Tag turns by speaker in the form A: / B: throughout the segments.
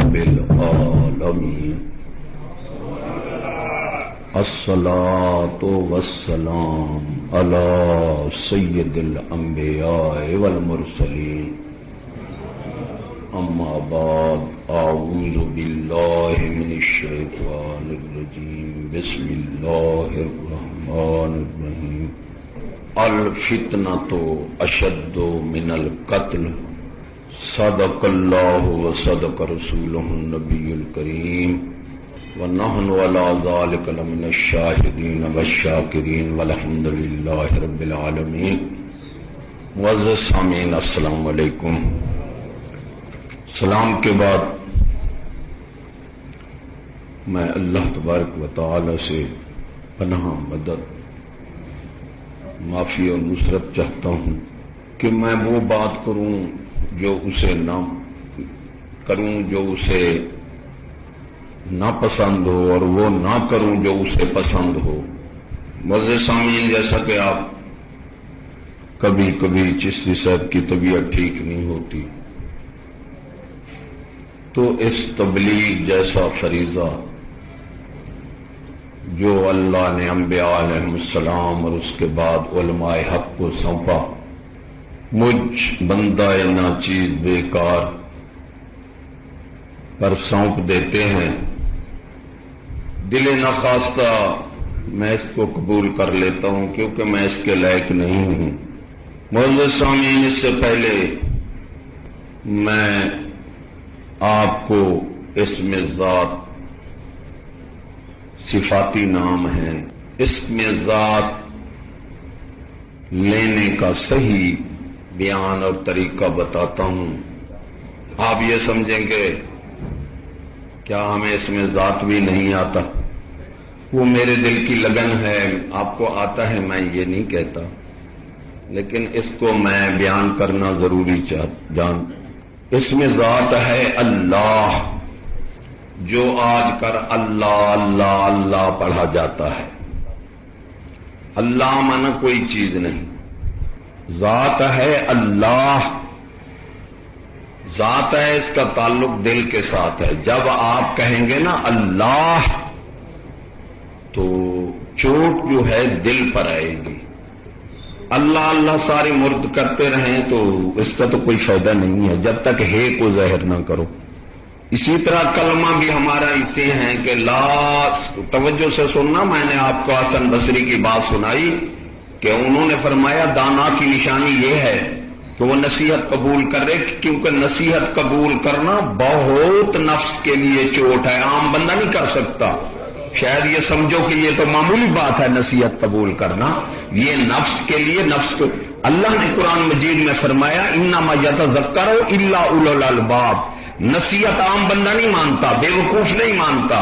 A: رب العالمین الصلاۃ والسلام علی سید الانبیاء والمرسلین اما بعد اعوذ باللہ من الشیطان الرجیم بسم اللہ الرحمن الرحیم الفتنۃ اشد من القتل صدق اللہ وصدق رسولہ النبی الکریم ونحن علی ذلک لمن الشاہدین والشاکرین والحمد للہ رب العالمین. معزز سامعین السلام علیکم. سلام کے بعد میں اللہ تبارک و تعالی سے پناہ مدد معافی اور نصرت چاہتا ہوں کہ میں وہ بات کروں جو اسے نہ کروں جو اسے ناپسند ہو اور وہ نہ کروں جو اسے پسند ہو. معزز سامعین، جیسا کہ آپ کبھی کبھی چشتی صاحب کی طبیعت ٹھیک نہیں ہوتی تو اس تبلیغ جیسا فریضہ جو اللہ نے انبیاء علیہ السلام اور اس کے بعد علماء حق کو سونپا، مجھ بندہ ناچیز بیکار پر سونپ دیتے ہیں. دل نخواستہ میں اس کو قبول کر لیتا ہوں کیونکہ میں اس کے لائق نہیں ہوں. معزز سامعین، اس سے پہلے میں آپ کو اسم ذات صفاتی نام ہے، اسم ذات لینے کا صحیح بیان اور طریقہ بتاتا ہوں. آپ یہ سمجھیں گے کیا ہمیں اس میں ذات بھی نہیں آتا؟ وہ میرے دل کی لگن ہے، آپ کو آتا ہے، میں یہ نہیں کہتا، لیکن اس کو میں بیان کرنا ضروری جان. اس میں ذات ہے اللہ، جو آج کر اللہ اللہ اللہ پڑھا جاتا ہے. اللہ مانا کوئی چیز نہیں، ذات ہے اللہ. ذات ہے، اس کا تعلق دل کے ساتھ ہے. جب آپ کہیں گے نا اللہ تو چوٹ جو ہے دل پر آئے گی. اللہ اللہ ساری مرد کرتے رہیں تو اس کا تو کوئی فائدہ نہیں ہے جب تک ہے کو ظاہر نہ کرو. اسی طرح کلمہ بھی ہمارا اسے ہیں کہ لا. توجہ سے سننا، میں نے آپ کو حسن بصری کی بات سنائی کہ انہوں نے فرمایا دانا کی نشانی یہ ہے کہ وہ نصیحت قبول کرے، کیونکہ نصیحت قبول کرنا بہت نفس کے لیے چوٹ ہے، عام بندہ نہیں کر سکتا. شاید یہ سمجھو کہ یہ تو معمولی بات ہے نصیحت قبول کرنا، یہ نفس کے لیے، نفس کو اللہ نے قرآن مجید میں فرمایا انما یتذکر الا اولو الالباب. نصیحت عام بندہ نہیں مانتا، بے وقوف نہیں مانتا،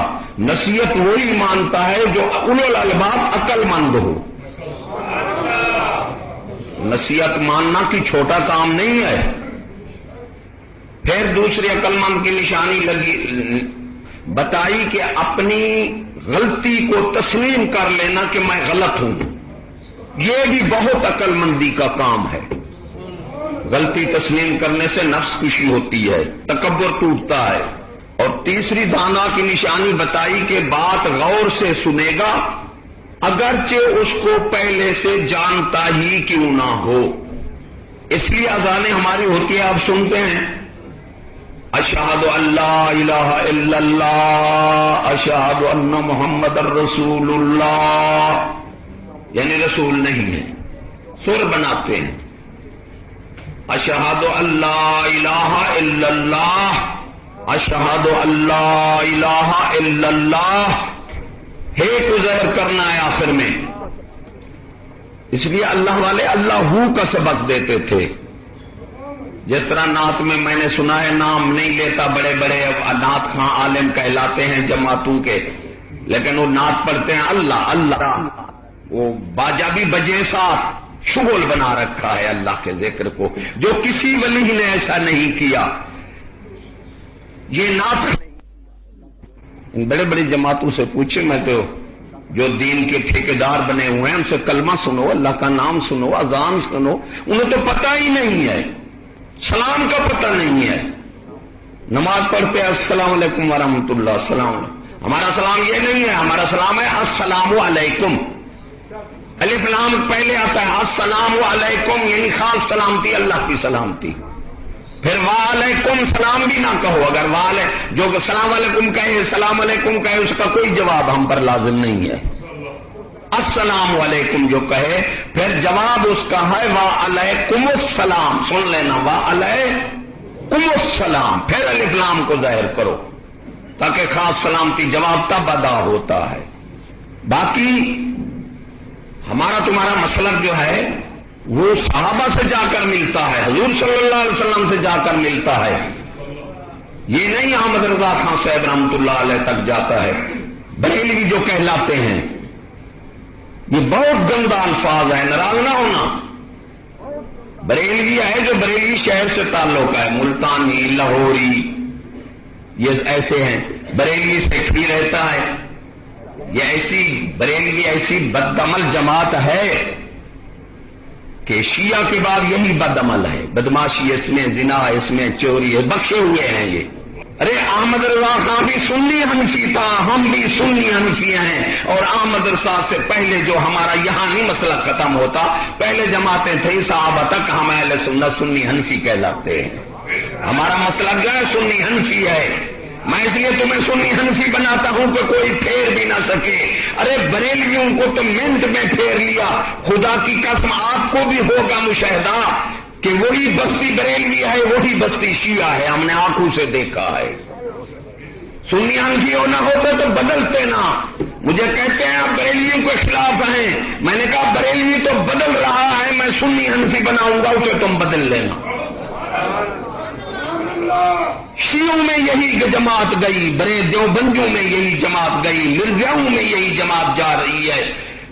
A: نصیحت وہی مانتا ہے جو اولو الالباب عقل مند ہو. نصیحت ماننا کی چھوٹا کام نہیں ہے. پھر دوسری عقل مند کی نشانی لگی بتائی کہ اپنی غلطی کو تسلیم کر لینا کہ میں غلط ہوں. یہ بھی بہت عقل مندی کا کام ہے. غلطی تسلیم کرنے سے نفس خوشی ہوتی ہے، تکبر ٹوٹتا ہے. اور تیسری دانا کی نشانی بتائی کہ بات غور سے سنے گا اگرچہ اس کو پہلے سے جانتا ہی کیوں نہ ہو. اس لیے اذانیں ہماری ہوتی ہے، آپ سنتے ہیں اشہد اللہ الہ الا اللہ اشہد ان محمد الرسول اللہ، یعنی رسول نہیں ہے، سر بناتے ہیں اشہد اللہ الہ الا اللہ اشہد اللہ الہ الا اللہ. ہے کو ظاہر کرنا ہے آخر میں. اس لیے اللہ والے اللہ ہو کا سبق دیتے تھے. جس طرح نعت میں نے سنا ہے، نام نہیں لیتا، بڑے بڑے نعت خاں عالم کہلاتے ہیں جماعتوں کے، لیکن وہ نعت پڑھتے ہیں اللہ اللہ. وہ باجا بھی بجے ساتھ شغل بنا رکھا ہے اللہ کے ذکر کو، جو کسی ولی نے ایسا نہیں کیا. یہ نعت بڑے بڑی جماعتوں سے پوچھے، میں تو جو دین کے ٹھیکیدار بنے ہوئے ہیں ان سے کلمہ سنو، اللہ کا نام سنو، اذان سنو، انہیں تو پتہ ہی نہیں ہے، سلام کا پتہ نہیں ہے. نماز پڑھتے السلام علیکم ورحمۃ اللہ، السلام علیکم. ہمارا سلام یہ نہیں ہے، ہمارا سلام ہے السلام علیکم. الف لام پہلے آتا ہے، السلام علیکم یعنی خاص سلامتی، اللہ کی سلامتی. پھر وعلیکم سلام بھی نہ کہو. اگر جو السلام علیکم کہے، السلام علیکم کہے، اس کا کوئی جواب ہم پر لازم نہیں ہے. السلام علیکم جو کہے پھر جواب اس کا ہے وعلیکم السلام. سن لینا، وعلیکم السلام، پھر الف لام کو ظاہر کرو تاکہ خاص سلامتی جواب تب ادا ہوتا ہے. باقی ہمارا تمہارا مسلک جو ہے وہ صحابہ سے جا کر ملتا ہے، حضور صلی اللہ علیہ وسلم سے جا کر ملتا ہے. یہ نہیں احمد رضا خان صاحب رحمۃ اللہ علیہ تک جاتا ہے. بریلوی جو کہلاتے ہیں، یہ بہت گندا الفاظ ہے، ناراض نہ ہونا. بریلوی ہے جو بریلی شہر سے تعلق ہے، ملتانی، لاہوری، یہ ایسے ہیں. بریلی سیکھی رہتا ہے. یہ ایسی بریلوی ایسی بدعمل جماعت ہے کہ شیعہ کے بعد یہی بدعمل ہے. بدماشی اس میں، زنا اس میں، چوری ہے، بخشے ہوئے ہیں یہ. ارے احمد رضا خان بھی سنی حنفی تھا، ہم بھی سنی حنفی ہیں. اور احمد رضا سے پہلے جو ہمارا یہاں نہیں مسئلہ ختم ہوتا، پہلے جماعتیں تھیں صحابہ تک، ہم اہل سنت سنی حنفی کہلاتے ہیں. ہمارا مسئلہ جو ہے سنی حنفی ہے. میں اس لیے تمہیں سنی حنفی بناتا ہوں کہ کوئی پھیر بھی نہ سکے. ارے بریلویوں کو تو منٹ میں پھیر لیا. خدا کی قسم آپ کو بھی ہوگا مشاہدہ کہ وہی بستی بریلوی ہے، وہی بستی شیعہ ہے. ہم نے آنکھوں سے دیکھا ہے. سنی حنفی ہونا ہوتا تو بدلتے نا. مجھے کہتے ہیں آپ بریلویوں کے خلاف ہیں. میں نے کہا بریلوی تو بدل رہا ہے، میں سنی حنفی بناؤں گا، اسے تم بدل لینا. شیعوں میں یہی جماعت گئی، دیوبندیوں میں یہی جماعت گئی، مرزاؤں میں یہی جماعت جا رہی ہے.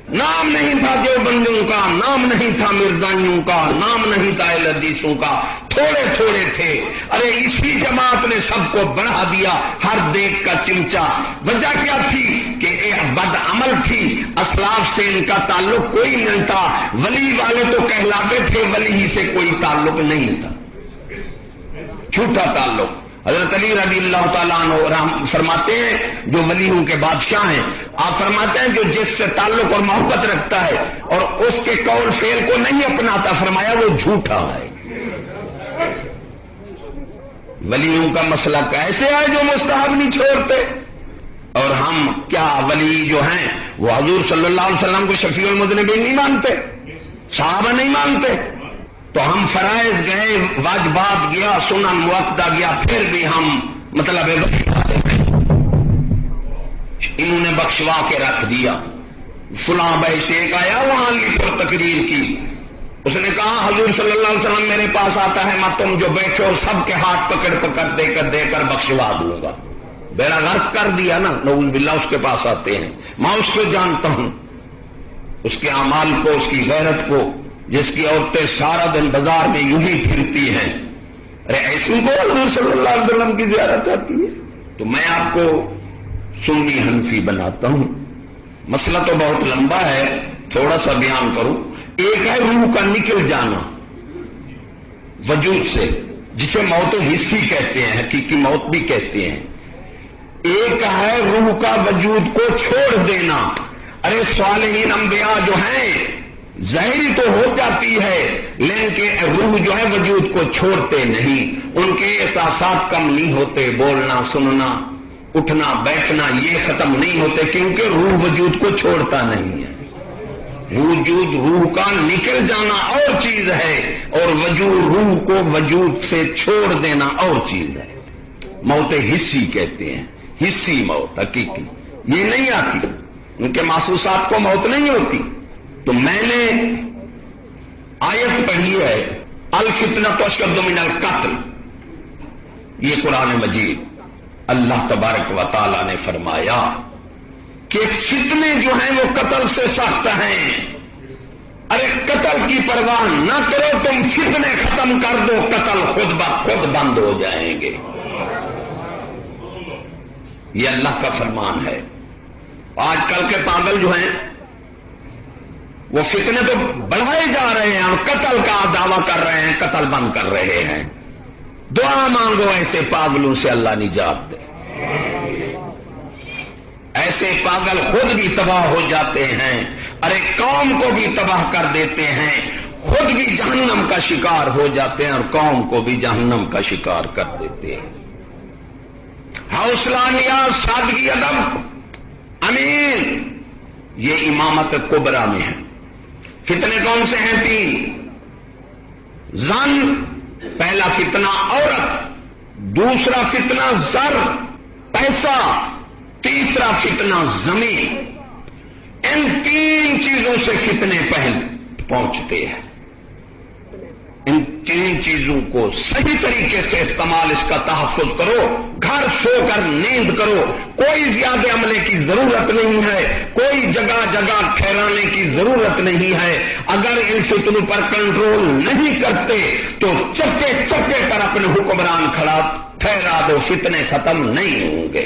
A: نام نہیں تھا دیوبندیوں کا، نام نہیں تھا مرزائیوں کا، نام نہیں تھا اہل حدیثوں کا، تھوڑے تھوڑے تھے. ارے اسی جماعت نے سب کو بڑھا دیا، ہر دیگ کا چمچا. وجہ کیا تھی کہ بد عمل تھی، اسلاف سے ان کا تعلق کوئی نہیں تھا. ولی والے تو کہلاتے تھے، ولی ہی سے کوئی تعلق نہیں تھا، جھوٹا تعلق. حضرت علی رضی اللہ تعالیٰ عنہ فرماتے ہیں جو ولیوں کے بادشاہ ہیں، آپ فرماتے ہیں جو جس سے تعلق اور محبت رکھتا ہے اور اس کے قول فعل کو نہیں اپناتا، فرمایا وہ جھوٹا ہے. ولیوں کا مسئلہ کیسے ہے جو مستحب نہیں چھوڑتے؟ اور ہم کیا ولی جو ہیں وہ حضور صلی اللہ علیہ وسلم کو شفیع المذنبین نہیں مانتے، صحابہ نہیں مانتے؟ تو ہم فرائض گئے، واجبات گیا، سنن مؤکدہ گیا، پھر بھی ہم مطلب انہوں نے بخشوا کے رکھ دیا. فلاں بہشت ایک آیا وہاں لی پر تقریر کی، اس نے کہا حضور صلی اللہ علیہ وسلم میرے پاس آتا ہے، میں تم جو بیٹھو سب کے ہاتھ پکڑ پکڑ دے کر بخشوا دوں گا. بیڑا غرق کر دیا نا، نعوذ باللہ. اس کے پاس آتے ہیں، میں اس کو جانتا ہوں، اس کے اعمال کو، اس کی غیرت کو، جس کی عورتیں سارا دن بازار میں یوں ہی پھرتی ہیں. ارے ایسے کو حضور صلی اللہ علیہ وسلم کی زیارت آتی ہے. تو میں آپ کو سنی حنفی بناتا ہوں. مسئلہ تو بہت لمبا ہے، تھوڑا سا بیان کروں. ایک ہے روح کا نکل جانا وجود سے، جسے موت حسی کہتے ہیں، حقیقی موت بھی کہتے ہیں. ایک ہے روح کا وجود کو چھوڑ دینا. ارے صالحین انبیاء جو ہیں ظاہری تو ہو جاتی ہے، لیکن روح جو ہے وجود کو چھوڑتے نہیں. ان کے احساسات کم نہیں ہوتے، بولنا، سننا، اٹھنا، بیٹھنا یہ ختم نہیں ہوتے، کیونکہ روح وجود کو چھوڑتا نہیں ہے. وجود روح کا نکل جانا اور چیز ہے، اور وجود روح کو وجود سے چھوڑ دینا اور چیز ہے. موت حسی کہتے ہیں، حسی موت حقیقی یہ نہیں آتی، ان کے محسوسات کو موت نہیں ہوتی. تو میں نے آیت پڑھی ہے الفتنۃ اشد من القتل، یہ قرآن مجید. اللہ تبارک و تعالی نے فرمایا کہ فتنے جو ہیں وہ قتل سے سخت ہیں. ارے قتل کی پرواہ نہ کرو، تم فتنے ختم کر دو، قتل خود بخود بند ہو جائیں گے. یہ اللہ کا فرمان ہے. آج کل کے پاگل جو ہیں وہ فتنے تو بڑھائے جا رہے ہیں اور قتل کا دعویٰ کر رہے ہیں، قتل بند کر رہے ہیں. دعا مانگو ایسے پاگلوں سے اللہ نجات دے. ایسے پاگل خود بھی تباہ ہو جاتے ہیں، ارے قوم کو بھی تباہ کر دیتے ہیں، خود بھی جہنم کا شکار ہو جاتے ہیں اور قوم کو بھی جہنم کا شکار کر دیتے ہیں. حوصلہ نیاز، سادگی، ادب، امین، یہ امامت کبریٰ میں ہے. فتنے کون سے ہیں؟ 3. زن، پہلا فتنہ عورت، دوسرا فتنہ زر پیسہ، تیسرا فتنہ زمین. ان 3 چیزوں سے فتنے پہل پہنچتے ہیں. ان 3 چیزوں کو صحیح طریقے سے استعمال، اس کا تحفظ کرو. گھر سو کر نیند کرو، کوئی زیادہ عملے کی ضرورت نہیں ہے، کوئی جگہ جگہ ٹھہرانے کی ضرورت نہیں ہے. اگر ان فتنوں پر کنٹرول نہیں کرتے تو چپے چپے پر اپنے حکمران کھڑا ٹھہرا دو، فتنے ختم نہیں ہوں گے.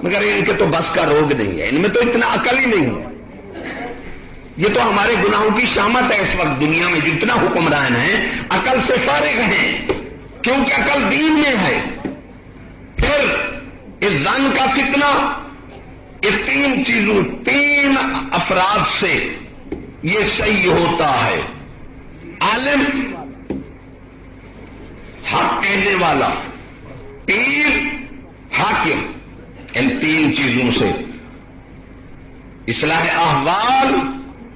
A: مگر ان کے تو بس کا روگ نہیں ہے، ان میں تو اتنا عقل ہی نہیں ہے. یہ تو ہمارے گناہوں کی شامت ہے. اس وقت دنیا میں جتنا حکمران ہیں عقل سے فارغ ہیں، کیونکہ عقل دین میں ہے. پھر اس زن کا فتنہ، یہ 3 چیزوں، 3 افراد سے یہ صحیح ہوتا ہے. عالم، حق کہنے والا، پیر، حاکم. ان 3 چیزوں سے اصلاح احوال،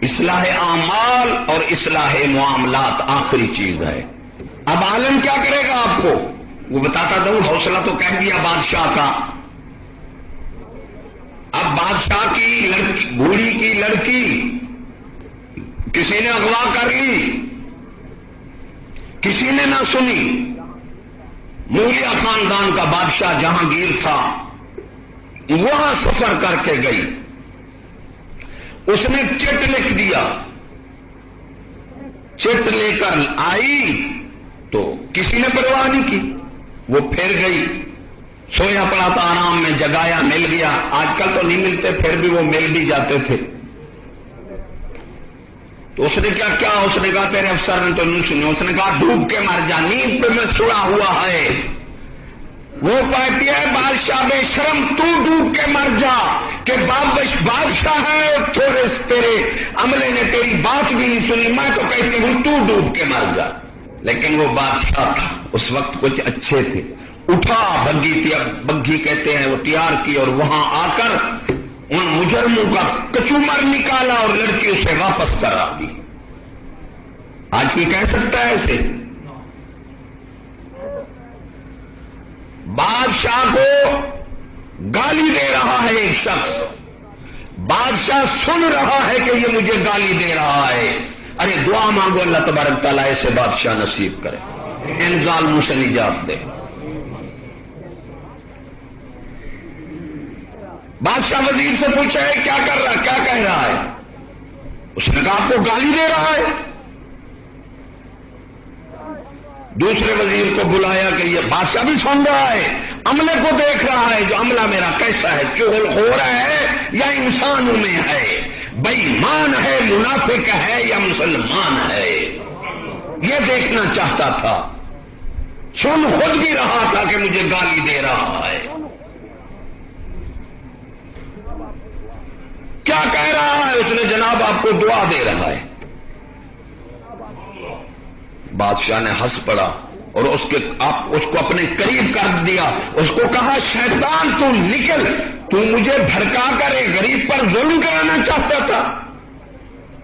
A: اصلاح اعمال اور اصلاح معاملات آخری چیز ہے. اب عالم کیا کرے گا آپ کو وہ بتاتا تھا. حوصلہ تو کہہ دیا بادشاہ کا. اب بادشاہ کی لڑکی، بوڑھی کی لڑکی کسی نے اغوا کر لی، کسی نے نہ سنی. مغلیہ خاندان کا بادشاہ جہانگیر تھا، وہاں سفر کر کے گئی. اس نے چٹ لکھ دیا. چٹ لے کر آئی تو کسی نے پرواہ نہیں کی. وہ پھر گئی، سویا پڑا تھا آرام میں، جگایا، مل گیا. آج کل تو نہیں ملتے، پھر بھی وہ مل بھی جاتے تھے. تو اس نے کیا کیا؟ اس نے کہا تیرے افسر نے تو نہیں سنی. اس نے کہا ڈوب کے مر جا، نیند پہ میں سویا ہوا ہے. وہ کہتی ہے بادشاہ بے شرم، تو ڈوب کے مر جا کہ بادشاہ ہے، تھوڑے تیرے عملے نے تیری بات بھی نہیں سنی. میں تو کہتی ہوں تو ڈوب کے مر جا. لیکن وہ بادشاہ تھا، اس وقت کچھ اچھے تھے. اٹھا، بگھی کہتے ہیں، وہ تیار کی اور وہاں آ کر ان مجرموں کا کچومر نکالا اور لڑکی اسے واپس کرا دی. آج کوئی کہہ سکتا ہے ایسے؟ بادشاہ کو گالی دے رہا ہے ایک شخص، بادشاہ سن رہا ہے کہ یہ مجھے گالی دے رہا ہے. ارے دعا مانگو اللہ تبارک تعالیٰ ایسے بادشاہ نصیب کرے، ان ظالموں سے نجات دے. بادشاہ وزیر سے پوچھا ہے کیا کر رہا ہے، کیا کہہ رہا ہے؟ اس نے کہا آپ کو گالی دے رہا ہے. دوسرے وزیر کو بلایا کہ یہ بادشاہ بھی سن رہا ہے، عملے کو دیکھ رہا ہے، جو عملہ میرا کیسا ہے، چغل خور ہے یا انسانوں میں ہے، بے ایمان ہے، منافق ہے یا مسلمان ہے، یہ دیکھنا چاہتا تھا. سن خود بھی رہا تھا کہ مجھے گالی دے رہا ہے. کیا کہہ رہا ہے؟ اس نے جناب آپ کو دعا دے رہا ہے. بادشاہ نے ہنس پڑا اور اس کو اپنے قریب کر دیا. اس کو کہا شیطان تو نکل، تو مجھے بھڑکا کر ایک غریب پر ظلم کرانا چاہتا تھا،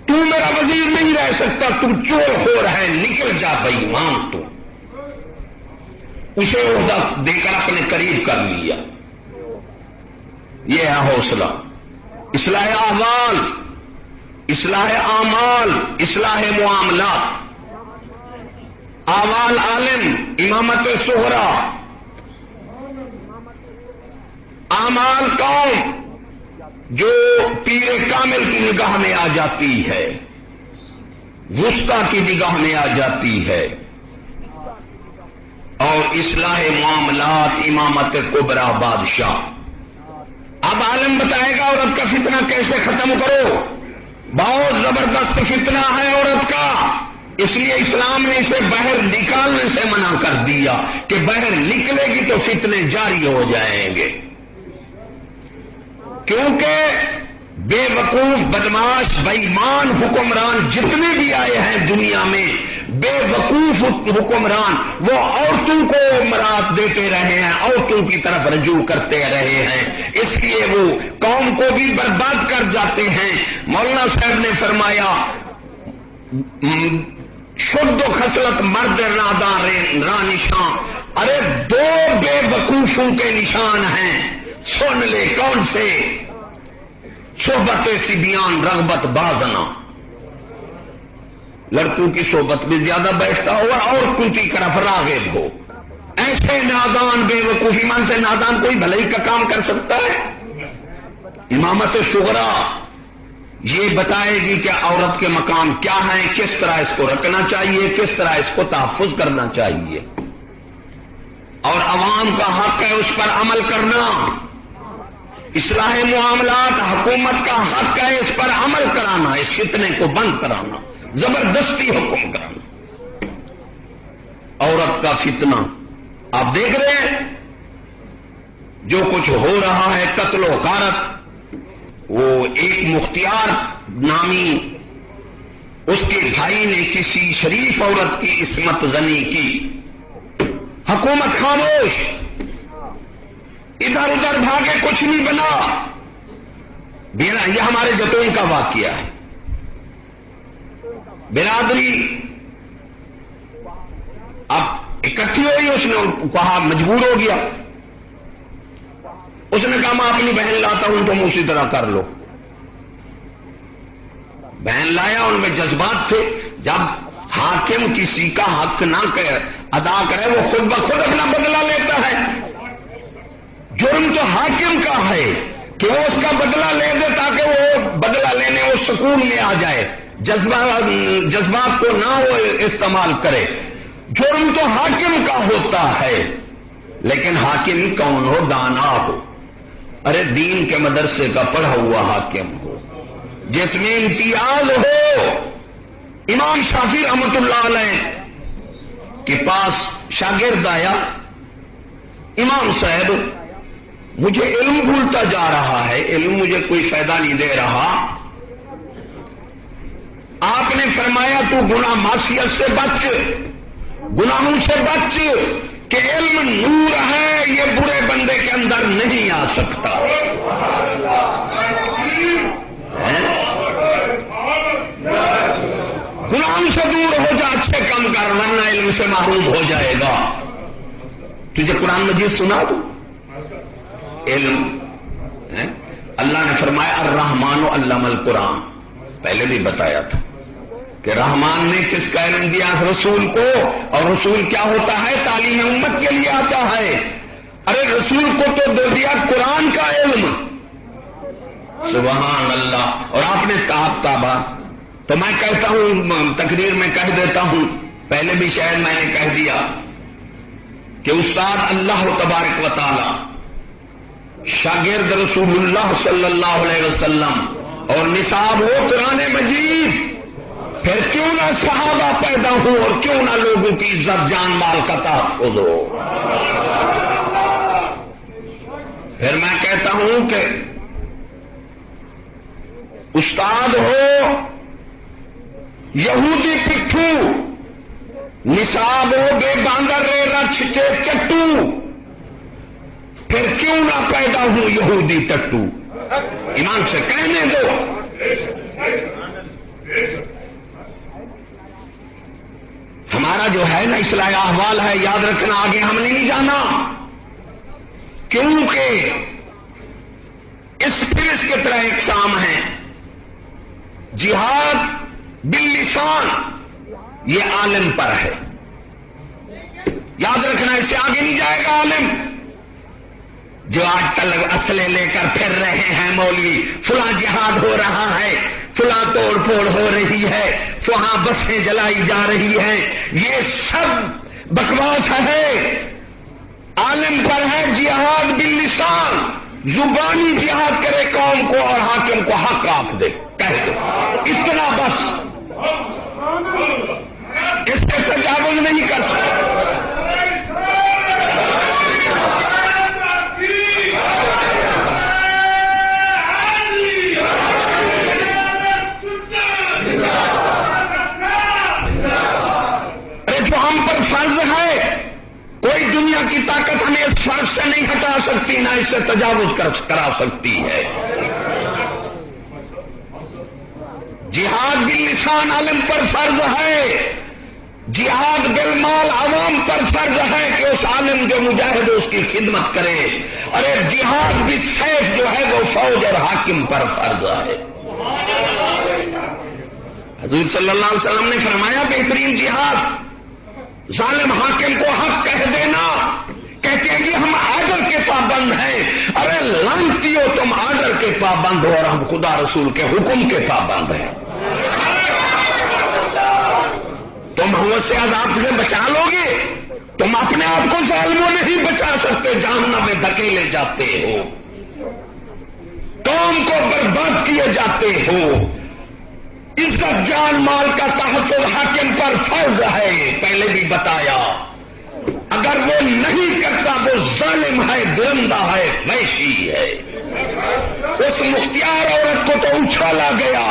A: تو میرا وزیر نہیں رہ سکتا، تو چور خور ہے، نکل جا بے ایمان. تو اسے عہدہ دے کر اپنے قریب کر لیا. یہ ہے حوصلہ. اصلاح احوال، اصلاح اعمال، اصلاح معاملات. اعمال عالم، امامت صغرا. اعمال قوم جو پیر کامل کی نگاہ میں آ جاتی ہے، وسطی کی نگاہ میں آ جاتی ہے. اور اصلاح معاملات امامت کبریٰ بادشاہ. اب عالم بتائے گا عورت کا فتنہ کیسے ختم کرو. بہت زبردست فتنہ ہے عورت کا. اس لیے اسلام نے اسے باہر نکالنے سے منع کر دیا کہ باہر نکلے گی تو فتنے جاری ہو جائیں گے، کیونکہ بے وقوف بدماش بے ایمان حکمران جتنے بھی آئے ہیں دنیا میں، بے وقوف حکمران وہ عورتوں کو مراد دیتے رہے ہیں، عورتوں کی طرف رجوع کرتے رہے ہیں، اس لیے وہ قوم کو بھی برباد کر جاتے ہیں۔ مولانا صاحب نے فرمایا شد و خصلت مرد ناداں رانشاں، ارے دو بے وقوفوں کے نشان ہیں، سن لے کون سے؟ صحبت سبیان رغبت بازنا، لڑکوں کی صحبت میں زیادہ بیٹھتا ہو اور عورتوں کی طرف راغب ہو۔ ایسے نادان بے وقوف، ایمان سے نادان کوئی بھلائی کا کام کر سکتا ہے؟ امامت صغرا یہ بتائے گی کہ عورت کے مقام کیا ہیں، کس طرح اس کو رکھنا چاہیے، کس طرح اس کو تحفظ کرنا چاہیے، اور عوام کا حق ہے اس پر عمل کرنا۔ اصلاح معاملات حکومت کا حق ہے اس پر عمل کرانا، اس فتنے کو بند کرانا، زبردستی حکم کرانا۔ عورت کا فتنہ آپ دیکھ رہے ہیں جو کچھ ہو رہا ہے، قتل و غارت۔ وہ ایک مختار نامی اس کے بھائی نے کسی شریف عورت کی عصمت زنی کی، حکومت خاموش، ادھر ادھر بھاگے، کچھ نہیں بنا۔ یہ ہمارے جتوئی کا واقعہ ہے۔ برادری اب اکٹھی ہوئی، اس نے کہا، مجبور ہو گیا، اس نے کہا میں اپنی بہن لاتا ہوں تم اسی طرح کر لو۔ بہن لایا، ان میں جذبات تھے، جب حاکم کسی کا حق نہ ادا کرے وہ خود بخود اپنا بدلہ لیتا ہے۔ جرم تو حاکم کا ہے کہ وہ اس کا بدلہ لے دے تاکہ وہ بدلہ لینے وہ سکون میں آ جائے، جذبات کو نہ وہ استعمال کرے۔ جرم تو حاکم کا ہوتا ہے، لیکن حاکم کون ہو؟ دانا ہو، ارے دین کے مدرسے کا پڑھا ہوا حاکم ہو، جس میں امتیاز ہو۔ امام شافعی رحمۃ اللہ علیہ کے پاس شاگرد آیا، امام صاحب مجھے علم بھولتا جا رہا ہے، علم مجھے کوئی فائدہ نہیں دے رہا۔ آپ نے فرمایا تو گناہ معصیت سے بچ، گناہوں سے بچ، کہ علم نور ہے، یہ برے بندے کے اندر نہیں آ سکتا۔ گناہوں سے دور ہو جا، اچھے کم کر، ورنہ علم سے محروم ہو جائے گا۔ تجھے قرآن مجید سنا دوں؟ علم اللہ نے فرمایا الرحمن علم القرآن، پہلے بھی بتایا تھا کہ رحمان نے کس کا علم دیا؟ رسول کو، اور رسول کیا ہوتا ہے؟ تعلیم امت کے لیے آتا ہے۔ ارے رسول کو تو دے دیا قرآن کا علم، سبحان اللہ۔ اور آپ نے تابا تو میں کہتا ہوں، تقریر میں کہہ دیتا ہوں، پہلے بھی شاید میں نے کہہ دیا کہ استاد اللہ تبارک و تعالی، شاگرد رسول اللہ صلی اللہ علیہ وسلم، اور نصاب ہو قرآن مجید، پھر کیوں نہ صحابہ پیدا ہو اور کیوں نہ لوگوں کی عزت جان مال کا تحفظ ہو۔ پھر میں کہتا ہوں کہ استاد ہو یہودی پٹھو، نصاب ہو بے باندر رے رچ کے چٹو، پھر کیوں نہ پیدا ہوں یہودی ٹٹو۔ ایمان سے کہنے دو۔ ہمارا جو ہے نا اصلاح احوال ہے، یاد رکھنا، آگے ہم نے نہیں جانا، کیونکہ اس پھر اس کی طرح اقسام ہیں۔ جہاد باللسان یہ عالم پر ہے، یاد رکھنا، اس سے آگے نہیں جائے گا عالم۔ جو آج تک اسلحے لے کر پھر رہے ہیں مولوی، فلاں جہاد ہو رہا ہے، فلاں توڑ پھوڑ ہو رہی ہے، وہاں بسیں جلائی جا رہی ہیں، یہ سب بکواس ہے۔ عالم پر ہے جہاد باللسان، زبانی جہاد کرے قوم کو اور حاکم کو حق آنکھ دے، کہہ دے اتنا بس۔ تجاوز نہیں کر سکتے. جو ہم پر فرض ہے کوئی دنیا کی طاقت ہمیں اس فرض سے نہیں ہٹا سکتی، نہ اس سے تجاوز کرا سکتی ہے. جہاد باللسان عالم پر فرض ہے، جہاد بالمال عوام پر فرض ہے کہ اس عالم جو مجاہد اس کی خدمت کرے. ارے جہاد بالسیف جو ہے وہ فوج اور حاکم پر فرض ہے. حضور صلی اللہ علیہ وسلم نے فرمایا بہترین جہاد ظالم حاکم کو حق کہہ دینا. کہتے ہیں کہ ہم آرڈر کے پابند ہیں. ارے لعنتی ہو تم آرڈر کے پابند ہو اور ہم خدا رسول کے حکم کے پابند ہیں. تم ہم سے عذاب سے بچا لو گے، تم اپنے آپ کو ظالموں نہیں بچا سکتے، جہنم میں دھکیلے جاتے ہو، قوم کو برباد کیے جاتے ہو. عزت جان مال کا تحفظ حاکم پر فرض ہے. پہلے بھی بتایا اگر وہ نہیں کرتا وہ ظالم ہے، درندہ ہے، وحشی ہے. اس مختار عورت کو تو اچھالا گیا.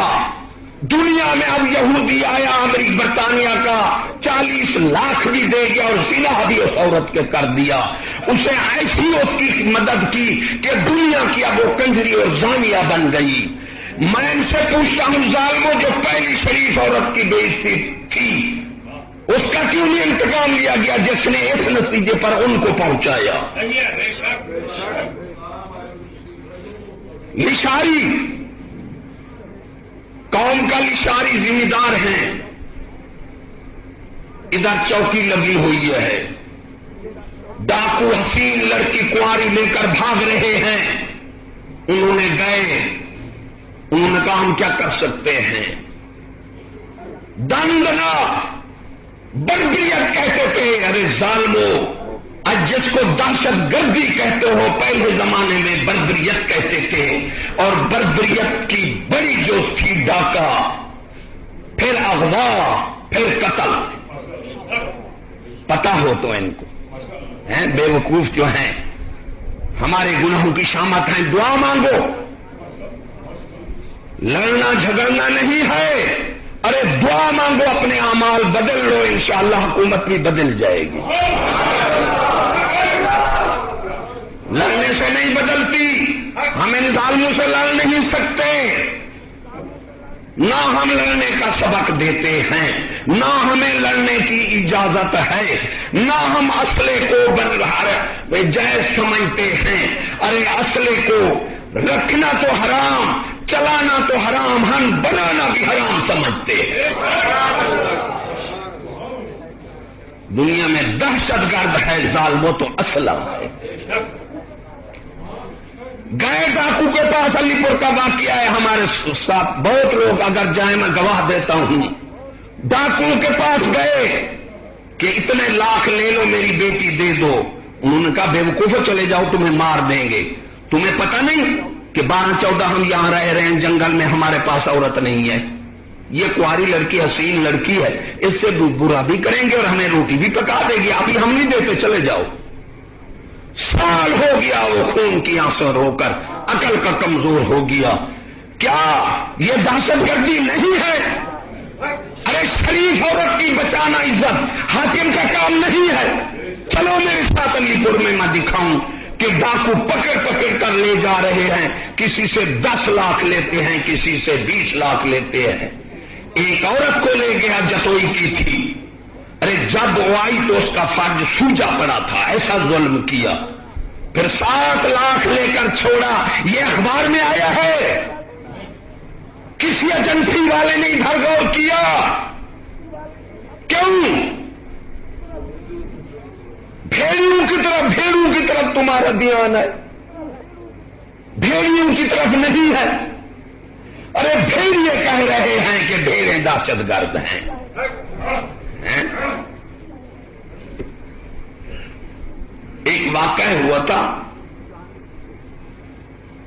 A: دنیا میں اب یہودی آیا امریکہ برطانیہ کا 40 لاکھ بھی دے گیا اور زنا بھی اس عورت کے کر دیا. اسے ایسی اس کی مدد کی کہ دنیا کی اب وہ کنجری اور زانیہ بن گئی. میں ان سے پوچھتا ہوں ظالموں جو پہلی شریف عورت کی بےعزتی تھی اس کا کیوں نہیں انتقام لیا گیا جس نے اس نتیجے پر ان کو پہنچایا؟ لشاری قوم کا لشاری ذمہ دار ہیں. ادھر چوکی لگی ہوئی ہے، ڈاکو حسین لڑکی کنواری لے کر بھاگ رہے ہیں. انہوں نے گئے، انہوں نے کہا ہم کیا کر سکتے ہیں. دندنا بربریت کہتے تھے. ارے ظالمو، آج جس کو دہشت گردی کہتے ہو پہلے زمانے میں بربریت کہتے تھے. اور بربریت کی بڑی جو تھی ڈاکہ، پھر اغوا، پھر قتل. پتا ہو تو ان کو ہیں بے وقوف جو ہیں. ہمارے گناہوں کی شامت ہیں. دعا مانگو، لڑنا جھگڑنا نہیں ہے. ارے دعا مانگو، اپنے اعمال بدل لو، انشاءاللہ حکومت بھی بدل جائے گی. لڑنے سے نہیں بدلتی. ہم ان ظالموں سے لڑ نہیں سکتے. نہ ہم لڑنے کا سبق دیتے ہیں، نہ ہمیں لڑنے کی اجازت ہے، نہ ہم اسلحے کو جائز سمجھتے ہیں. ارے اسلحے کو رکھنا تو حرام، چلانا تو حرام، ہم بنانا بھی حرام سمجھتے ہیں. دنیا میں دہشت گرد ہے ظالموں تو اسلحہ ہے. گئے ڈاکو کے پاس، علی پور کا واقعہ ہے ہمارے ساتھ. بہت لوگ اگر جائیں میں گواہ دیتا ہوں. ڈاکو کے پاس گئے کہ اتنے لاکھ لے لو میری بیٹی دے دو. انہوں نے کہا بے وقوفو چلے جاؤ تمہیں مار دیں گے. تمہیں پتہ نہیں کہ 12-14 ہم یہاں رہ رہے ہیں جنگل میں، ہمارے پاس عورت نہیں ہے. یہ کنواری لڑکی حسین لڑکی ہے، اس سے برا بھی کریں گے اور ہمیں روٹی بھی پکا دے گی. ابھی ہم نہیں دیتے، چلے جاؤ. سال ہو گیا وہ خون کی آنسو رو کر عقل کا کمزور ہو گیا. کیا یہ دہشت گردی نہیں ہے؟ ارے شریف عورت کی بچانا عزت حاکم کا کام نہیں ہے. چلو میرے ساتھ علی پور میں میں دکھاؤں کہ ڈاکو پکڑ پکڑ کر لے جا رہے ہیں. کسی سے 10 لاکھ لیتے ہیں، کسی سے 20 لاکھ لیتے ہیں. ایک عورت کو لے گیا جتوئی کی تھی. ارے جب وہ آئی تو اس کا فرج سوجا پڑا تھا، ایسا ظلم کیا. پھر 7 لاکھ لے کر چھوڑا. یہ اخبار میں آیا ہے، کسی ایجنسی والے نے ادھر غور کیا. کیوں؟ بھیڑوں کی طرف تمہارا دھیان ہے، بھیڑیوں کی طرف نہیں ہے. ارے بھیڑیے کہہ رہے ہیں کہ بھیڑیں دہشت گرد ہیں. ایک واقعہ ہوا تھا،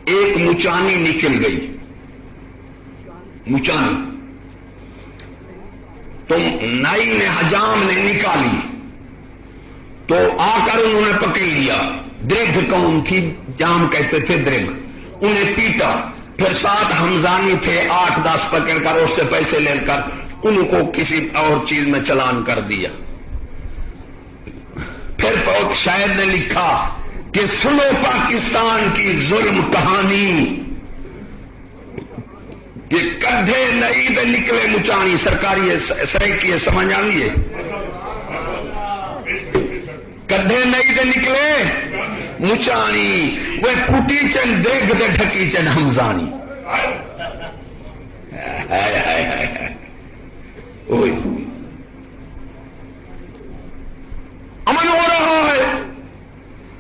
A: ایک مچانی نکل گئی. مچانی تو نائی نے حجام نے نکالی تو آ کر انہوں نے پکڑ لیا. درگ قوم کی، جام کہتے تھے درگ، انہیں پیٹا. پھر 7 ہمزانی تھے، 8-10 پکڑ کر اس سے پیسے لے کر ان کو کسی اور چیز میں چلان کر دیا. پھر شاعر نے لکھا کہ سنو پاکستان کی ظلم کہانی، کہ کدھے نئی دے نکلے مچانی. سرکاری سرکی سمجھ آئی ہے، کدھے نئی دے نکلے مچانی، وہ کٹی چن درگ دے ڈھکی چن ہمزانی. امن ہو رہا ہے.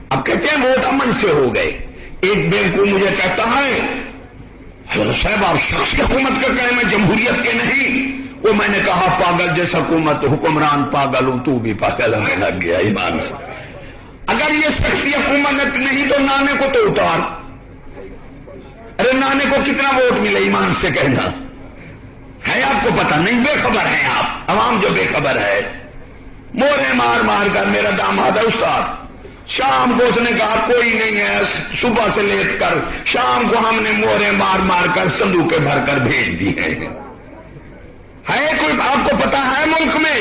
A: اب کہتے ہیں ووٹ امن سے ہو گئے. ایک بینک کو مجھے کہتا ہے حضرت صاحب آپ شخصی حکومت کا قائم ہے، جمہوریت کے نہیں. وہ میں نے کہا پاگل جیسا حکومت، حکمران پاگل ہوں، تو بھی پاگل ہونے لگ گیا ایمان سے. اگر یہ شخصی حکومت نہیں تو نانے کو تو اتار. ارے نانے کو کتنا ووٹ ملے ایمان سے کہنا ہے. آپ کو پتا نہیں، بے خبر ہیں آپ، عوام جو بے خبر ہے. مورے مار مار کر میرا داماد ہے استاد، شام کو اس نے کہا کوئی نہیں ہے، صبح سے لیٹ کر شام کو ہم نے مورے مار مار کر صندوقیں بھر کر بھیج دی ہے کوئی آپ کو پتا ہے ملک میں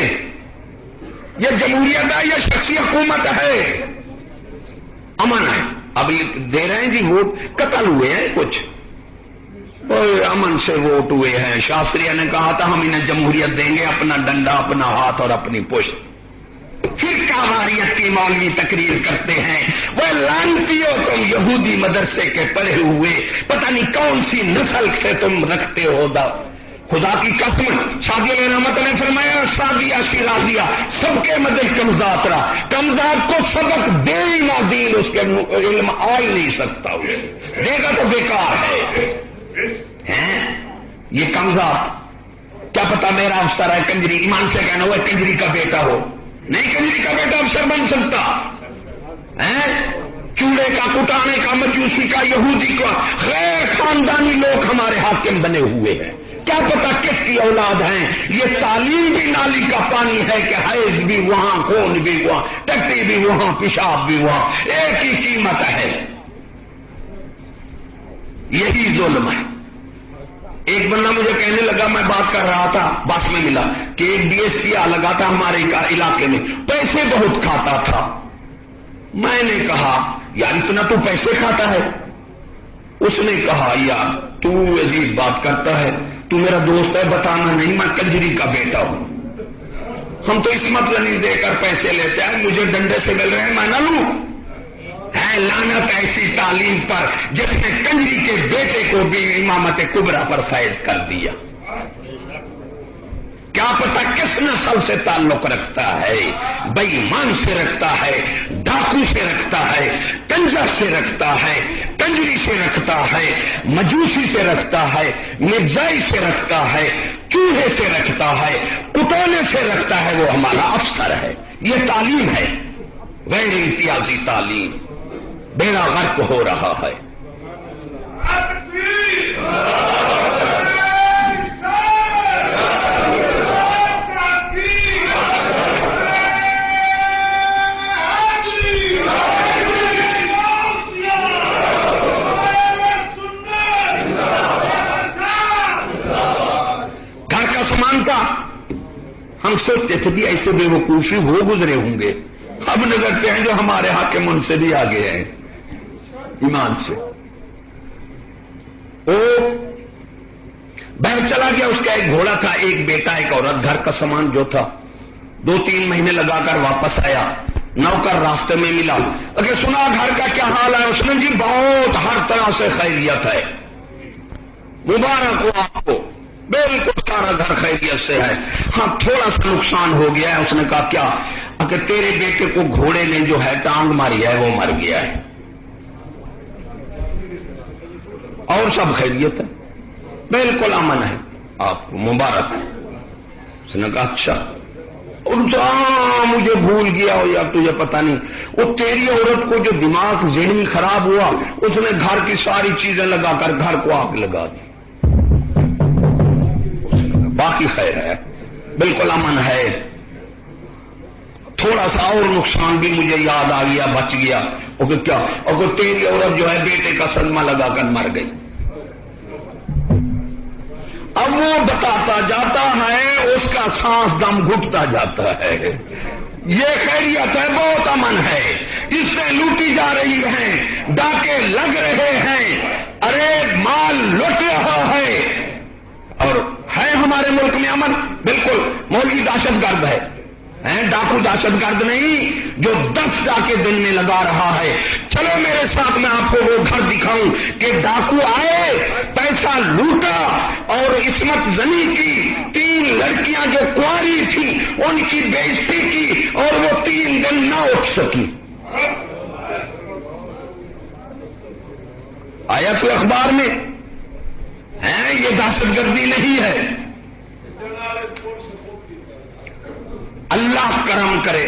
A: یہ جمہوریت ہے یا شخصی حکومت ہے؟ امن ہے. اب دے رہے ہیں جی ووٹ، قتل ہوئے ہیں کچھ، امن سے ووٹ ہوئے ہیں. شاستری نے کہا تھا ہم انہیں جمہوریت دیں گے، اپنا ڈنڈا، اپنا ہاتھ اور اپنی پشت. پھر کاواریت کی مولوی تقریر کرتے ہیں، وہ لانتی ہو تم یہودی مدرسے کے پڑھے ہوئے، پتہ نہیں کون سی نسل سے تم رکھتے ہو. خدا کی قسم شادی علیہ رحمت نے فرمایا شادیہ شیرازیہ سب کے مدل کمزات رہا، کمزات کو سبق دے ہی نہ دین اس کے علم آ ہی نہیں سکتا، دے گا تو بیکار ہے. یہ کمزات کیا پتا میرا افسر ہے کنجری، ایمان سے کہنا وہ کنجری کا بیٹا ہو، نہیں کنجری کا بیٹا افسر بن سکتا ہے. چوڑے کا، کٹانے کا، مجوسی کا، یہودی کا، غیر خاندانی لوگ ہمارے حاکم بنے ہوئے ہیں. کیا پتا کس کی اولاد ہیں. یہ تعلیم بھی نالی کا پانی ہے کہ حیض بھی وہاں، خون بھی وہاں، ٹٹی بھی وہاں، پیشاب بھی وہاں، ایک ہی قیمت ہے. یہی ظلم ہے. ایک بندہ مجھے کہنے لگا، میں بات کر رہا تھا بس میں ملا کہ ایک ڈی ایس پی لگا تھا ہمارے علاقے میں، پیسے بہت کھاتا تھا. میں نے کہا یار اتنا تو پیسے کھاتا ہے؟ اس نے کہا یار تو عجیب بات کرتا ہے، تو میرا دوست ہے، بتانا نہیں میں کنجری کا بیٹا ہوں. ہم تو اس مطلب نہیں دے کر پیسے لیتے ہیں، مجھے ڈنڈے سے مل رہے ہیں میں نہ لوں. ہے لعنت ایسی تعلیم پر جس نے کنجری کے بیٹے کو بھی امامت کبریٰ پر فائز کر دیا. کیا پتا کس نسل سے تعلق رکھتا ہے، بے ایمان سے رکھتا ہے، ڈاکو سے رکھتا ہے، کنجر سے رکھتا ہے، کنجری سے رکھتا ہے، مجوسی سے رکھتا ہے، مرزائی سے رکھتا ہے، چوہے سے رکھتا ہے، کتونے سے رکھتا ہے. وہ ہمارا افسر ہے. یہ تعلیم ہے، غیر امتیازی تعلیم. بیڑا غرق ہو رہا ہے. گھر کا سامان تھا، ہم سوچتے تھے بھی ایسے بے وقوفی وہ گزرے ہوں گے، اب نظرتے ہیں جو ہمارے حاکم ان سے بھی آگے ہیں ایمان سے. وہ باہر چلا گیا، اس کا ایک گھوڑا تھا، ایک بیٹا، ایک عورت. گھر کا سامان جو تھا 2-3 مہینے لگا کر واپس آیا. نوکر راستے میں ملا، اگر سنا گھر کا کیا حال ہے؟ اس نے جی بہت ہر طرح سے خیریت ہے، مبارک ہو آپ کو، بالکل سارا گھر خیریت سے ہے. ہاں تھوڑا سا نقصان ہو گیا ہے. اس نے کہا کیا؟ کہ تیرے بیٹے کو گھوڑے نے جو ہے ٹانگ ماری ہے، وہ مر گیا ہے، اور سب خیریت ہے، بالکل امن ہے، آپ کو مبارک ہے. اس نے کہا اچھا. مجھے بھول گیا ہو یا تجھے پتا نہیں، وہ تیری عورت کو جو دماغ ذہنی خراب ہوا، اس نے گھر کی ساری چیزیں لگا کر گھر کو آگ لگا دی. باقی خیر ہے. بالکل امن ہے. تھوڑا سا اور نقصان بھی مجھے یاد آ گیا, بچ گیا. اور کیا, اور تیری عورت جو ہے بیٹے کا صدمہ لگا کر مر گئی. اب وہ بتاتا جاتا ہے, اس کا سانس دم گھٹتا جاتا ہے. یہ خیریت ہے, بہت امن ہے, اس سے لوٹی جا رہی ہیں, ڈاکے لگ رہے ہیں, ارے مال لٹ رہا ہے, اور ہے ہمارے ملک میں امن. بالکل مولوی دہشت گرد ہے, ڈاکو دہشت گرد نہیں جو 10 ڈاکے دن میں لگا رہا ہے. چلو میرے ساتھ میں آپ کو وہ گھر دکھاؤں کہ ڈاکو آئے, پیسہ لوٹا اور عصمت زنی کی 3 لڑکیاں جو کنواری تھیں ان کی بے عزتی کی, اور وہ 3 دن نہ اٹھ سکی. آیا تو اخبار میں ہے, یہ دہشت گردی نہیں ہے. اللہ کرم کرے,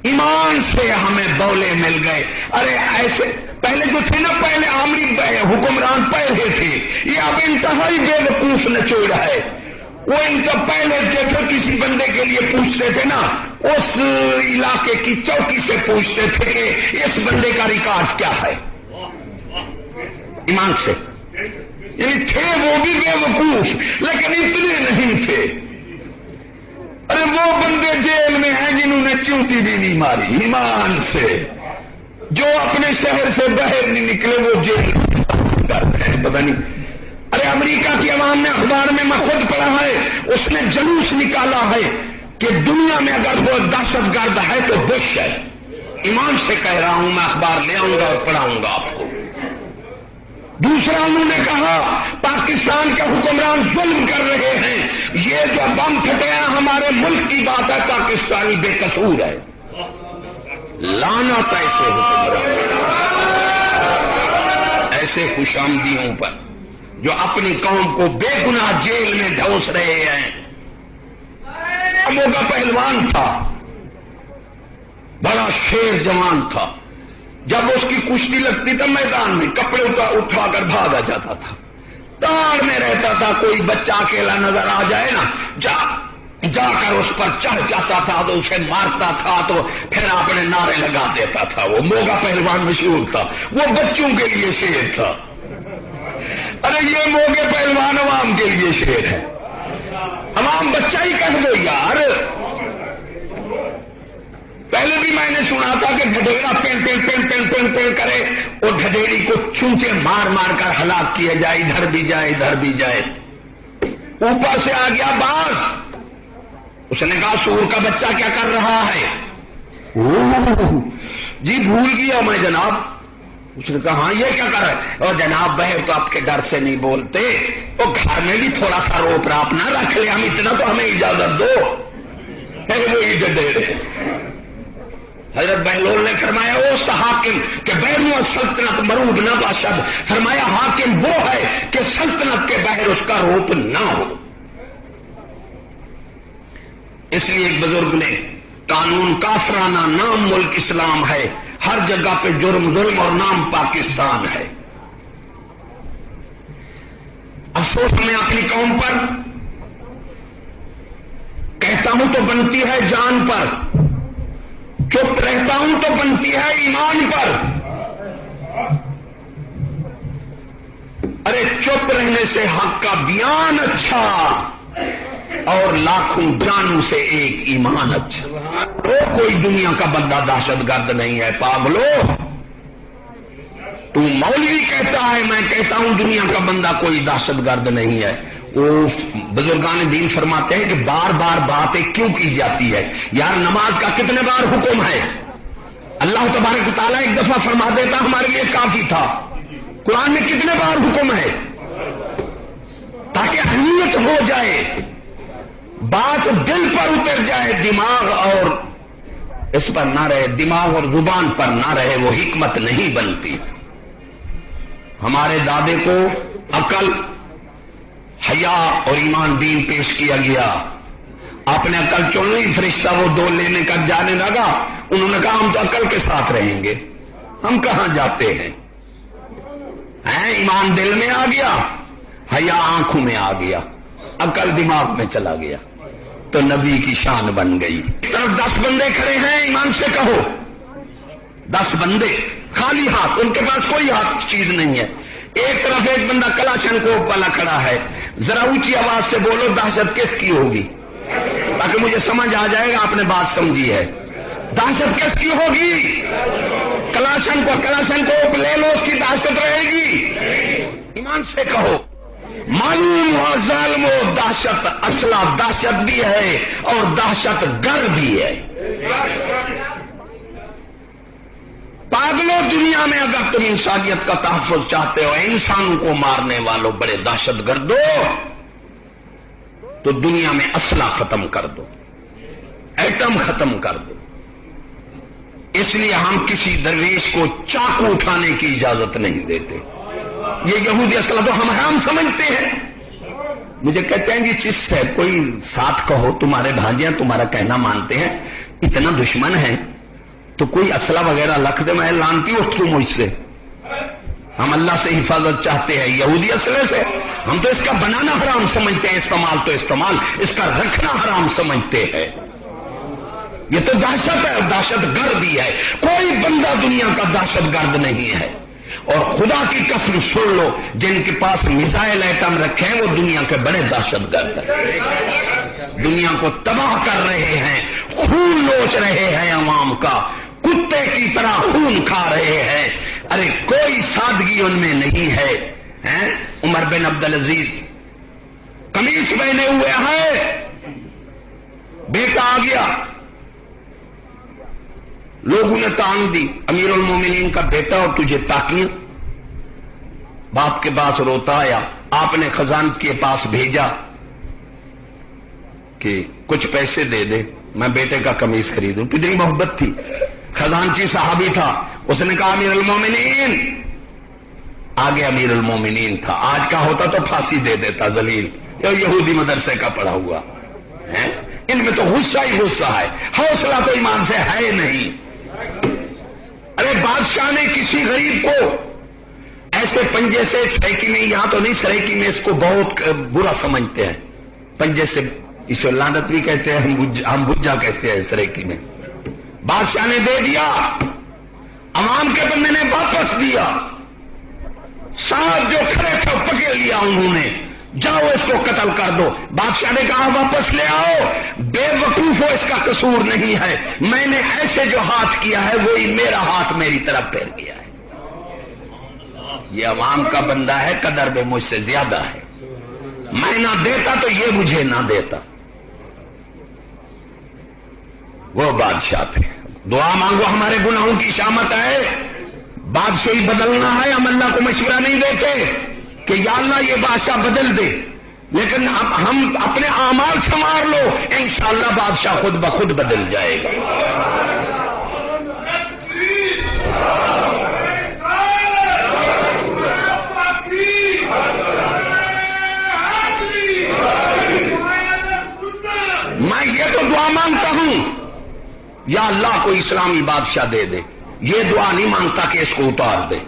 A: ایمان سے ہمیں بولے مل گئے. ارے ایسے پہلے جو تھے نا, پہلے عامری حکمران پہلے تھے, یہ اب انتہائی بے وقوف نچوڑ ہے. وہ ان کا پہلے جیسے کسی بندے کے لیے پوچھتے تھے نا, اس علاقے کی چوکی سے پوچھتے تھے کہ اس بندے کا ریکارڈ کیا ہے. ایمان سے یعنی تھے وہ بھی بے وقوف, لیکن اتنے نہیں تھے. ارے وہ بندے جیل میں ہیں جنہوں نے چیوٹی بھی نہیں ماری. ایمان سے جو اپنے شہر سے باہر نہیں نکلے وہ جیل کرتے ہیں, پتہ نہیں. ارے امریکہ کی عوام نے اخبار میں خود پڑھا ہے, اس نے جلوس نکالا ہے کہ دنیا میں اگر وہ دہشت گرد ہے تو بش ہے. ایمان سے کہہ رہا ہوں, میں اخبار لے آؤں گا اور پڑھاؤں گا آپ کو. دوسرا انہوں نے کہا پاکستان کے حکمران ظلم کر رہے ہیں, یہ جو بم پھٹے ہیں ہمارے ملک کی بات ہے, پاکستانی بے قصور ہے. لعنت ایسے حکمران, ایسے خوش آمدیوں پر جو اپنی قوم کو بے گناہ جیل میں ڈھوس رہے ہیں. امو کا پہلوان تھا, بڑا شیر جوان تھا. جب اس کی کشتی لگتی تھا میدان میں, کپڑے اٹھا کر بھاگا جاتا تھا. تاڑ میں رہتا تھا, کوئی بچہ اکیلا نظر آ جائے نا, جا کر اس پر چڑھ جاتا تھا تو اسے مارتا تھا, تو پھر اپنے نعرے لگا دیتا تھا. وہ موگا پہلوان مشہور تھا, وہ بچوں کے لیے شیر تھا. ارے یہ موگے پہلوان عوام کے لیے شیر ہے. عوام بچہ ہی کہہ دو یار. پہلے بھی میں نے سنا تھا کہ ڈھڈیرا پین پین پین پین پین پین کرے, اور ڈھڈیری کو چونچے مار مار کر ہلاک کیا جائے, ادھر بھی جائے ادھر بھی جائے. اوپر سے آ گیا باز, اس نے کہا سور کا بچہ کیا کر رہا ہے؟ جی بھول گیا میں جناب. اس نے کہا ہاں یہ کیا کر رہا ہے؟ اور جناب بہر تو آپ کے ڈر سے نہیں بولتے, وہ گھر میں بھی تھوڑا سا روپ راپ نہ رکھ لے, ہم اتنا تو ہمیں اجازت دو. وہی ڈھڈیرے. حضرت بہلول نے فرمایا اس حاکم کہ بین سلطنت مروب نہ باشد, فرمایا حاکم وہ ہے کہ سلطنت کے باہر اس کا روپ نہ ہو. اس لیے ایک بزرگ نے قانون کافرانہ, نام ملک اسلام ہے, ہر جگہ پہ جرم ظلم اور نام پاکستان ہے. افسوس میں اپنی قوم پر کہتا ہوں تو بنتی ہے جان پر, چپ رہتا ہوں تو بنتی ہے ایمان پر. ارے چپ رہنے سے حق کا بیان اچھا, اور لاکھوں جانوں سے ایک ایمان اچھا. وہ کوئی دنیا کا بندہ دہشت گرد نہیں ہے پاگلو. تو مولوی کہتا ہے, میں کہتا ہوں دنیا کا بندہ کوئی دہشت گرد نہیں ہے. وہ بزرگان دین فرماتے ہیں کہ بار بار باتیں کیوں کی جاتی ہے یار. نماز کا کتنے بار حکم ہے؟ اللہ تبارک و تعالیٰ ایک دفعہ فرما دیتا ہمارے لیے کافی تھا. قرآن میں کتنے بار حکم ہے؟ تاکہ اہمیت ہو جائے, بات دل پر اتر جائے, دماغ اور اس پر نہ رہے, دماغ اور زبان پر نہ رہے, وہ حکمت نہیں بنتی. ہمارے دادے کو عقل, حیا اور ایمان دین پیش کیا گیا. آپ نے عقل چن لی, فرشتہ وہ 2 لینے کا جانے لگا. انہوں نے کہا ہم تو عقل کے ساتھ رہیں گے, ہم کہاں جاتے ہیں. ایمان دل میں آ گیا, حیا آنکھوں میں آ گیا. عقل دماغ میں چلا گیا تو نبی کی شان بن گئی. طرف 10 بندے کھڑے ہیں، ایمان سے کہو 10 بندے خالی ہاتھ، ان کے پاس کوئی ہاتھ چیز نہیں ہے. ایک طرف ایک بندہ کلاشنکوف والا کھڑا ہے. ذرا اونچی آواز سے بولو دہشت کس کی ہوگی، تاکہ مجھے سمجھ آ جائے گا آپ نے بات سمجھی ہے. دہشت کس کی ہوگی؟ کلاشنکوف لے لو، اس کی دہشت رہے گی. ایمان سے کہو معلوم ہوا ظالم و دہشت اصلہ دہشت بھی ہے اور دہشت گر بھی ہے. پاگلوں، دنیا میں اگر تم انسانیت کا تحفظ چاہتے ہو، انسانوں کو مارنے والوں بڑے دہشت گردو، تو دنیا میں اسلحہ ختم کر دو، ایٹم ختم کر دو. اس لیے ہم کسی درویش کو چاقو اٹھانے کی اجازت نہیں دیتے. یہ یہودی اسلحہ تو ہم حرام سمجھتے ہیں. مجھے کہتے ہیں جی چس ہے کوئی ساتھ کہو، تمہارے بھانجے ہیں تمہارا کہنا مانتے ہیں، اتنا دشمن ہے تو کوئی اسلحہ وغیرہ رکھ دے، میں لانتی اٹھ تو مجھ سے. ہم اللہ سے حفاظت چاہتے ہیں، یہودی اسلحے سے ہم تو اس کا بنانا حرام سمجھتے ہیں، استعمال تو استعمال، اس کا رکھنا حرام سمجھتے ہیں. یہ تو دہشت ہے، دہشت گرد بھی ہے. کوئی بندہ دنیا کا دہشت گرد نہیں ہے. اور خدا کی قسم سن لو، جن کے پاس میزائل ایٹم رکھے ہیں وہ دنیا کے بڑے دہشت گرد ہیں. دنیا کو تباہ کر رہے ہیں، خون نوچ رہے ہیں عوام کا، کتے کی طرح خون کھا رہے ہیں. ارے کوئی سادگی ان میں نہیں ہے. عمر بن عبدالعزیز قمیص پہنے ہوئے ہیں، بیٹا آ گیا، لوگوں نے تان دی، امیر المومنین کا بیٹا اور تجھے تاکیاں. باپ کے پاس روتا آیا، آپ نے خزانچی کے پاس بھیجا کہ کچھ پیسے دے دے میں بیٹے کا قمیص خریدوں. کتنی محبت تھی. خزانچی صحابی تھا، اس نے کہا امیر المومنین. آگے امیر المومنین تھا، آج کا ہوتا تو پھانسی دے دیتا ذلیل. یہودی مدرسے کا پڑھا ہوا ہے. ان میں تو غصہ ہی غصہ ہے، حوصلہ تو ایمان سے ہے نہیں. ارے بادشاہ نے کسی غریب کو ایسے پنجے سے سریکی میں، یہاں تو نہیں سریکی میں اس کو بہت برا سمجھتے ہیں، پنجے سے اسے لعنت بھی کہتے ہیں، ہم بھجا کہتے ہیں سریکی میں. بادشاہ نے دے دیا، عوام کے بندے نے واپس دیا. ساتھ جو کھڑے تھے پکڑ لیا انہوں نے، جاؤ اس کو قتل کر دو. بادشاہ نے کہا واپس لے آؤ، بے وقوف ہو، اس کا قصور نہیں ہے، میں نے ایسے جو ہاتھ کیا ہے وہی میرا ہاتھ میری طرف پھیر گیا ہے. یہ عوام کا بندہ ہے، قدر میں مجھ سے زیادہ ہے. میں نہ دیتا تو یہ مجھے نہ دیتا. وہ بادشاہ تھے. دعا مانگو، ہمارے گناہوں کی شامت ہے، بادشاہی بدلنا ہے. ہم اللہ کو مشورہ نہیں دیتے کہ یا اللہ یہ بادشاہ بدل دے، لیکن ہم اپنے اعمال سنوار لو، انشاءاللہ بادشاہ خود بخود بدل جائے گا. میں یہ تو دعا مانگتا ہوں یا اللہ کو اسلامی بادشاہ دے دے، یہ دعا نہیں مانگتا کہ اس کو اتار دے.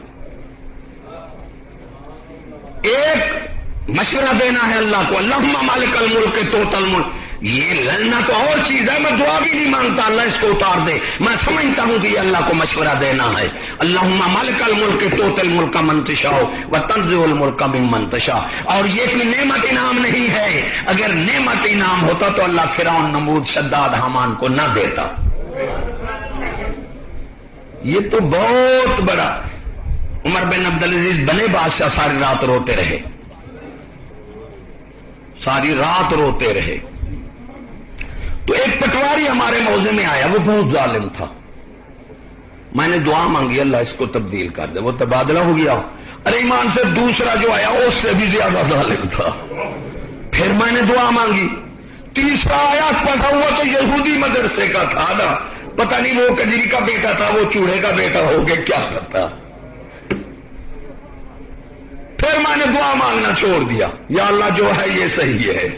A: ایک مشورہ دینا ہے اللہ کو، اللہم مالک الملک توت الملک. یہ لڑنا تو اور چیز ہے، میں دعا بھی نہیں مانگتا اللہ اس کو اتار دے. میں سمجھتا ہوں کہ یہ اللہ کو مشورہ دینا ہے. اللہم مالک الملک توت الملک من تشاء وتنزع الملک ممن تشاء. اور یہ کوئی نعمت انعام نہیں ہے. اگر نعمت انعام ہوتا تو اللہ فرعون، نمرود، شداد، حامان کو نہ دیتا. یہ تو بہت بڑا. عمر بن عبدالعزیز بنے بادشاہ، ساری رات روتے رہے، ساری رات روتے رہے. تو ایک پٹواری ہمارے موضع میں آیا، وہ بہت ظالم تھا. میں نے دعا مانگی اللہ اس کو تبدیل کر دے، وہ تبادلہ ہو گیا. ارے ایمان سے دوسرا جو آیا اس سے بھی زیادہ ظالم تھا. پھر میں نے دعا مانگی، تیسرا آیا پڑھا ہوا تو یہودی مدرسے کا تھا نا، پتہ نہیں وہ کجری کا بیٹا تھا، وہ چوڑے کا بیٹا ہو گیا، کیا پتا. پھر میں نے دعا مانگنا چھوڑ دیا، یا اللہ جو ہے یہ صحیح ہے.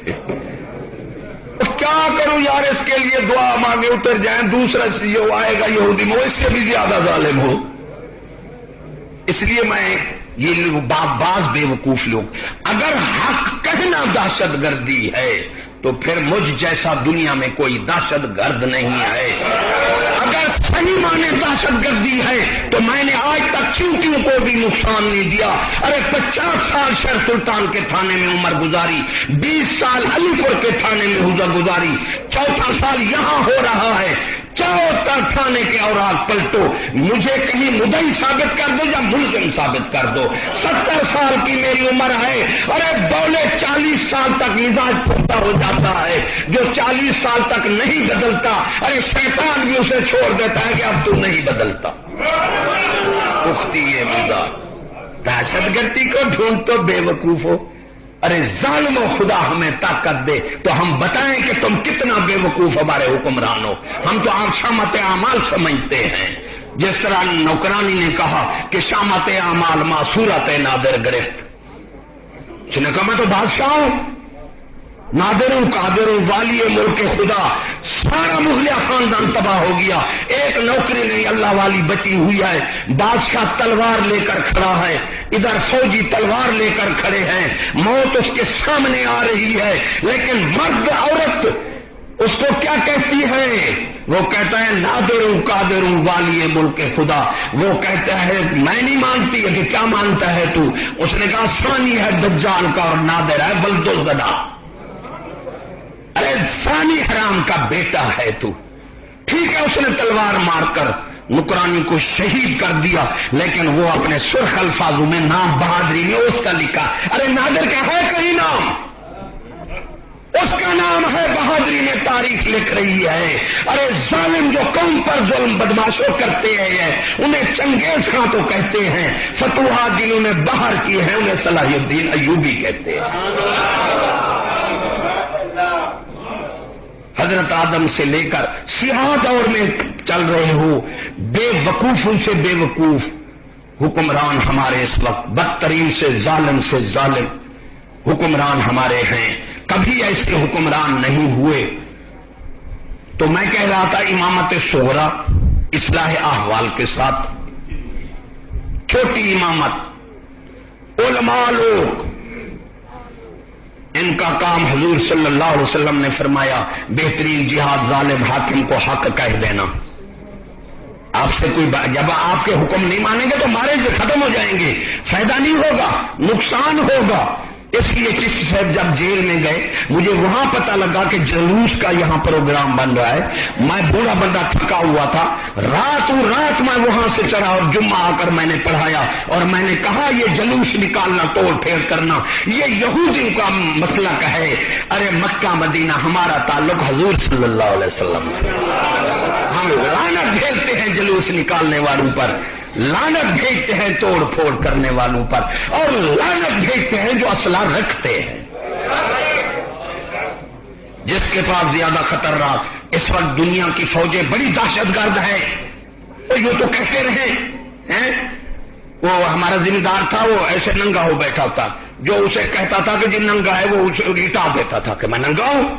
A: کیا کروں یار، اس کے لیے دعا مانگے اتر جائیں، دوسرا جو آئے گا یہودی میں، وہ اس سے بھی زیادہ ظالم ہو. اس لیے میں یہ لوگ باز بیوقوف لوگ. اگر حق کہنا دہشت گردی ہے تو پھر مجھ جیسا دنیا میں کوئی دہشت گرد نہیں ہے. اگر صحیح معنی دہشت گردی ہے تو میں نے آج تک چونٹیوں کو بھی نقصان نہیں دیا. ارے 50 سال شہر سلطان کے تھانے میں عمر گزاری، 20 سال علی پور کے تھانے میں عمر گزاری، 4تھا سال یہاں ہو رہا ہے. چوتھا تھانے کے اوراق پلٹو، مجھے کہیں مدعی ثابت کر دو یا ملزم ثابت کر دو. 70 سال کی میری عمر ہے. ارے بولے 40 سال تک مزاج پختہ ہو جاتا ہے. جو 40 سال تک نہیں بدلتا، ارے شیطان بھی اسے چھوڑ دیتا ہے کہ اب تو نہیں بدلتا. پختی ہے مزاج. دہشت گردی کو ڈھونڈ تو بے وقوف ہو. ارے ظالم و خدا ہمیں طاقت دے تو ہم بتائیں کہ تم کتنا بے وقوف ہمارے حکمران ہو. ہم تو آپ شامت اعمال سمجھتے ہیں. جس طرح نوکرانی نے کہا کہ شامت اعمال معصورت نادر گرفت. اس نے کہا میں تو بادشاہ ہوں، نادر ہوں، قادر ہوں، والی ملک خدا. سارا مغلیہ خاندان تباہ ہو گیا. ایک نوکری نہیں اللہ والی بچی ہوئی ہے. بادشاہ تلوار لے کر کھڑا ہے، ادھر فوجی تلوار لے کر کھڑے ہیں. موت اس کے سامنے آ رہی ہے، لیکن مرد عورت اس کو کیا کہتی ہے؟ وہ کہتا ہے نادر ہوں، قادر ہوں، والی ملک خدا. وہ کہتا ہے میں نہیں مانتی ہے. کہ کیا مانتا ہے تو؟ اس نے کہا ثانی ہے دجال کا اور نادر ہے بلد الزنا. ارے ثانی حرام کا بیٹا ہے تو. ٹھیک ہے، اس نے تلوار مار کر نکرانی کو شہید کر دیا، لیکن وہ اپنے سرخ الفاظوں میں نام بہادری میں اس کا لکھا. ارے نادر کا ہے کہیں نام؟ اس کا نام ہے بہادری میں تاریخ لکھ رہی ہے. ارے ظالم جو قوم پر ظلم بدماشوں کرتے ہیں انہیں چنگیز خاں تو کہتے ہیں، فتوحات جنہوں نے باہر کی ہیں انہیں صلاح الدین ایوبی کہتے ہیں. حضرت آدم سے لے کر سیاہ دور میں چل رہے ہو. بے وقوفوں سے بے وقوف حکمران ہمارے اس وقت بدترین سے ظالم حکمران ہمارے ہیں. کبھی ایسے حکمران نہیں ہوئے. تو میں کہہ رہا تھا امامت صغرا اصلاح احوال کے ساتھ چھوٹی امامت، علماء لوگ، ان کا کام حضور صلی اللہ علیہ وسلم نے فرمایا بہترین جہاد ظالم حاکم کو حق کہہ دینا. آپ سے کوئی جب آپ کے حکم نہیں مانیں گے تو مارے سے ختم ہو جائیں گے، فائدہ نہیں ہوگا، نقصان ہوگا. اس لیے چشتی صاحب جب جیل میں گئے مجھے وہاں پتہ لگا کہ جلوس کا یہاں پروگرام بن رہا ہے. میں بوڑھا بندہ تھکا ہوا تھا، رات میں وہاں سے چڑھا اور جمعہ آ کر میں نے پڑھایا اور میں نے کہا یہ جلوس نکالنا، توڑ پھیر کرنا یہ یہودیوں کا مسلک ہے. ارے مکہ مدینہ ہمارا تعلق حضور صلی اللہ علیہ وسلم سے. ہم لعنت بھیجتے ہیں جلوس نکالنے والوں پر، لعنت بھیجتے ہیں توڑ پھوڑ کرنے والوں پر، اور لعنت بھیجتے ہیں جو اسلحہ رکھتے ہیں. جس کے پاس زیادہ خطرناک اس وقت دنیا کی فوجیں بڑی دہشت گرد ہے. وہ یہ تو کہتے رہے ہیں. وہ ہمارا ذمہ دار تھا، وہ ایسے ننگا ہو بیٹھا تھا، جو اسے کہتا تھا کہ جن ننگا ہے وہ اسے لٹا دیتا تھا کہ میں ننگا ہوں.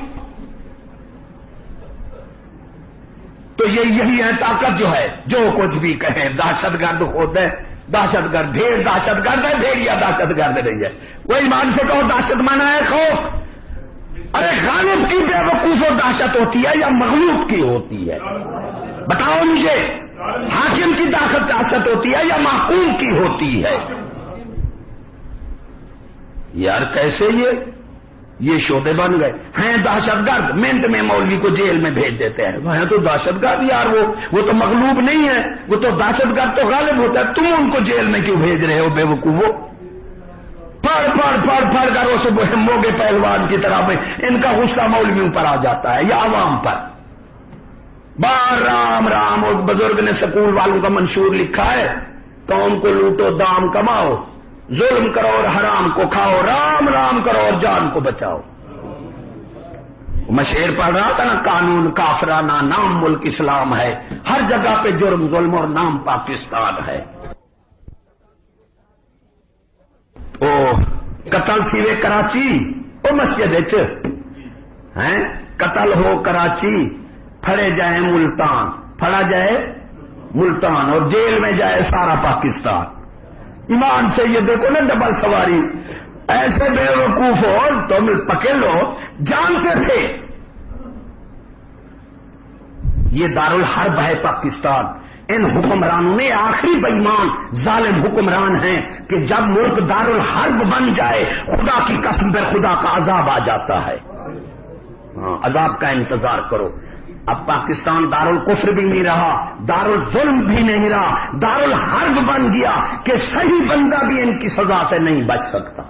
A: تو یہی ہے طاقت جو ہے، جو کچھ بھی کہیں دہشت گرد خود ہے، دہشت گرد بھیڑ دہشت گرد ہے، بھیڑیا دہشت گرد نہیں ہے. وہ ایمان سے کہو دہشت مانا ہے خوف. ارے غالب کی بے وقوف و دہشت ہوتی ہے یا مغلوب کی ہوتی ہے؟ بتاؤ مجھے. حاکم کی دہشت ہوتی ہے یا محکوم کی ہوتی ہے؟ یار کیسے یہ شعبے بن گئے ہیں. دہشت گرد منٹ میں مولوی کو جیل میں بھیج دیتے ہیں. وہ تو دہشت گرد یار، وہ تو مغلوب نہیں ہے، وہ تو دہشت گرد تو غالب ہوتا ہے. تم ان کو جیل میں کیوں بھیج رہے ہو بے وقوفو؟ پڑھ کر اس موگے پہلوان کی طرح میں ان کا غصہ مولویوں پر آ جاتا ہے یا عوام پر. بار رام رام. اور بزرگ نے سکول والوں کا منشور لکھا ہے، قوم کو لوٹو دام کماؤ، ظلم کرو اور حرام کو کھاؤ، رام رام کرو اور جان کو بچاؤ. میں شعر پڑھ رہا تھا نا، قانون کافرانہ نام ملک اسلام ہے، ہر جگہ پہ جرم ظلم اور نام پاکستان ہے. او قتل تھے کراچی، او مسجد ہیں قتل ہو کراچی، پھڑے جائے ملتان، پھڑا جائے ملتان اور جیل میں جائے سارا پاکستان.
B: ایمان سے یہ دیکھو نا ڈبل سواری، ایسے بے وقوف ہو تم پکڑ لو، جانتے تھے یہ دارالحرب ہے پاکستان، ان حکمرانوں نے آخری بےمان ظالم حکمران ہیں کہ جب ملک دارالحرب بن جائے خدا کی قسم پر خدا کا عذاب آ جاتا ہے. ہاں عذاب کا انتظار کرو. اب پاکستان دارالکفر بھی نہیں رہا، دارالظلم بھی نہیں رہا، دارالحرب بن گیا کہ صحیح بندہ بھی ان کی سزا سے نہیں بچ سکتا.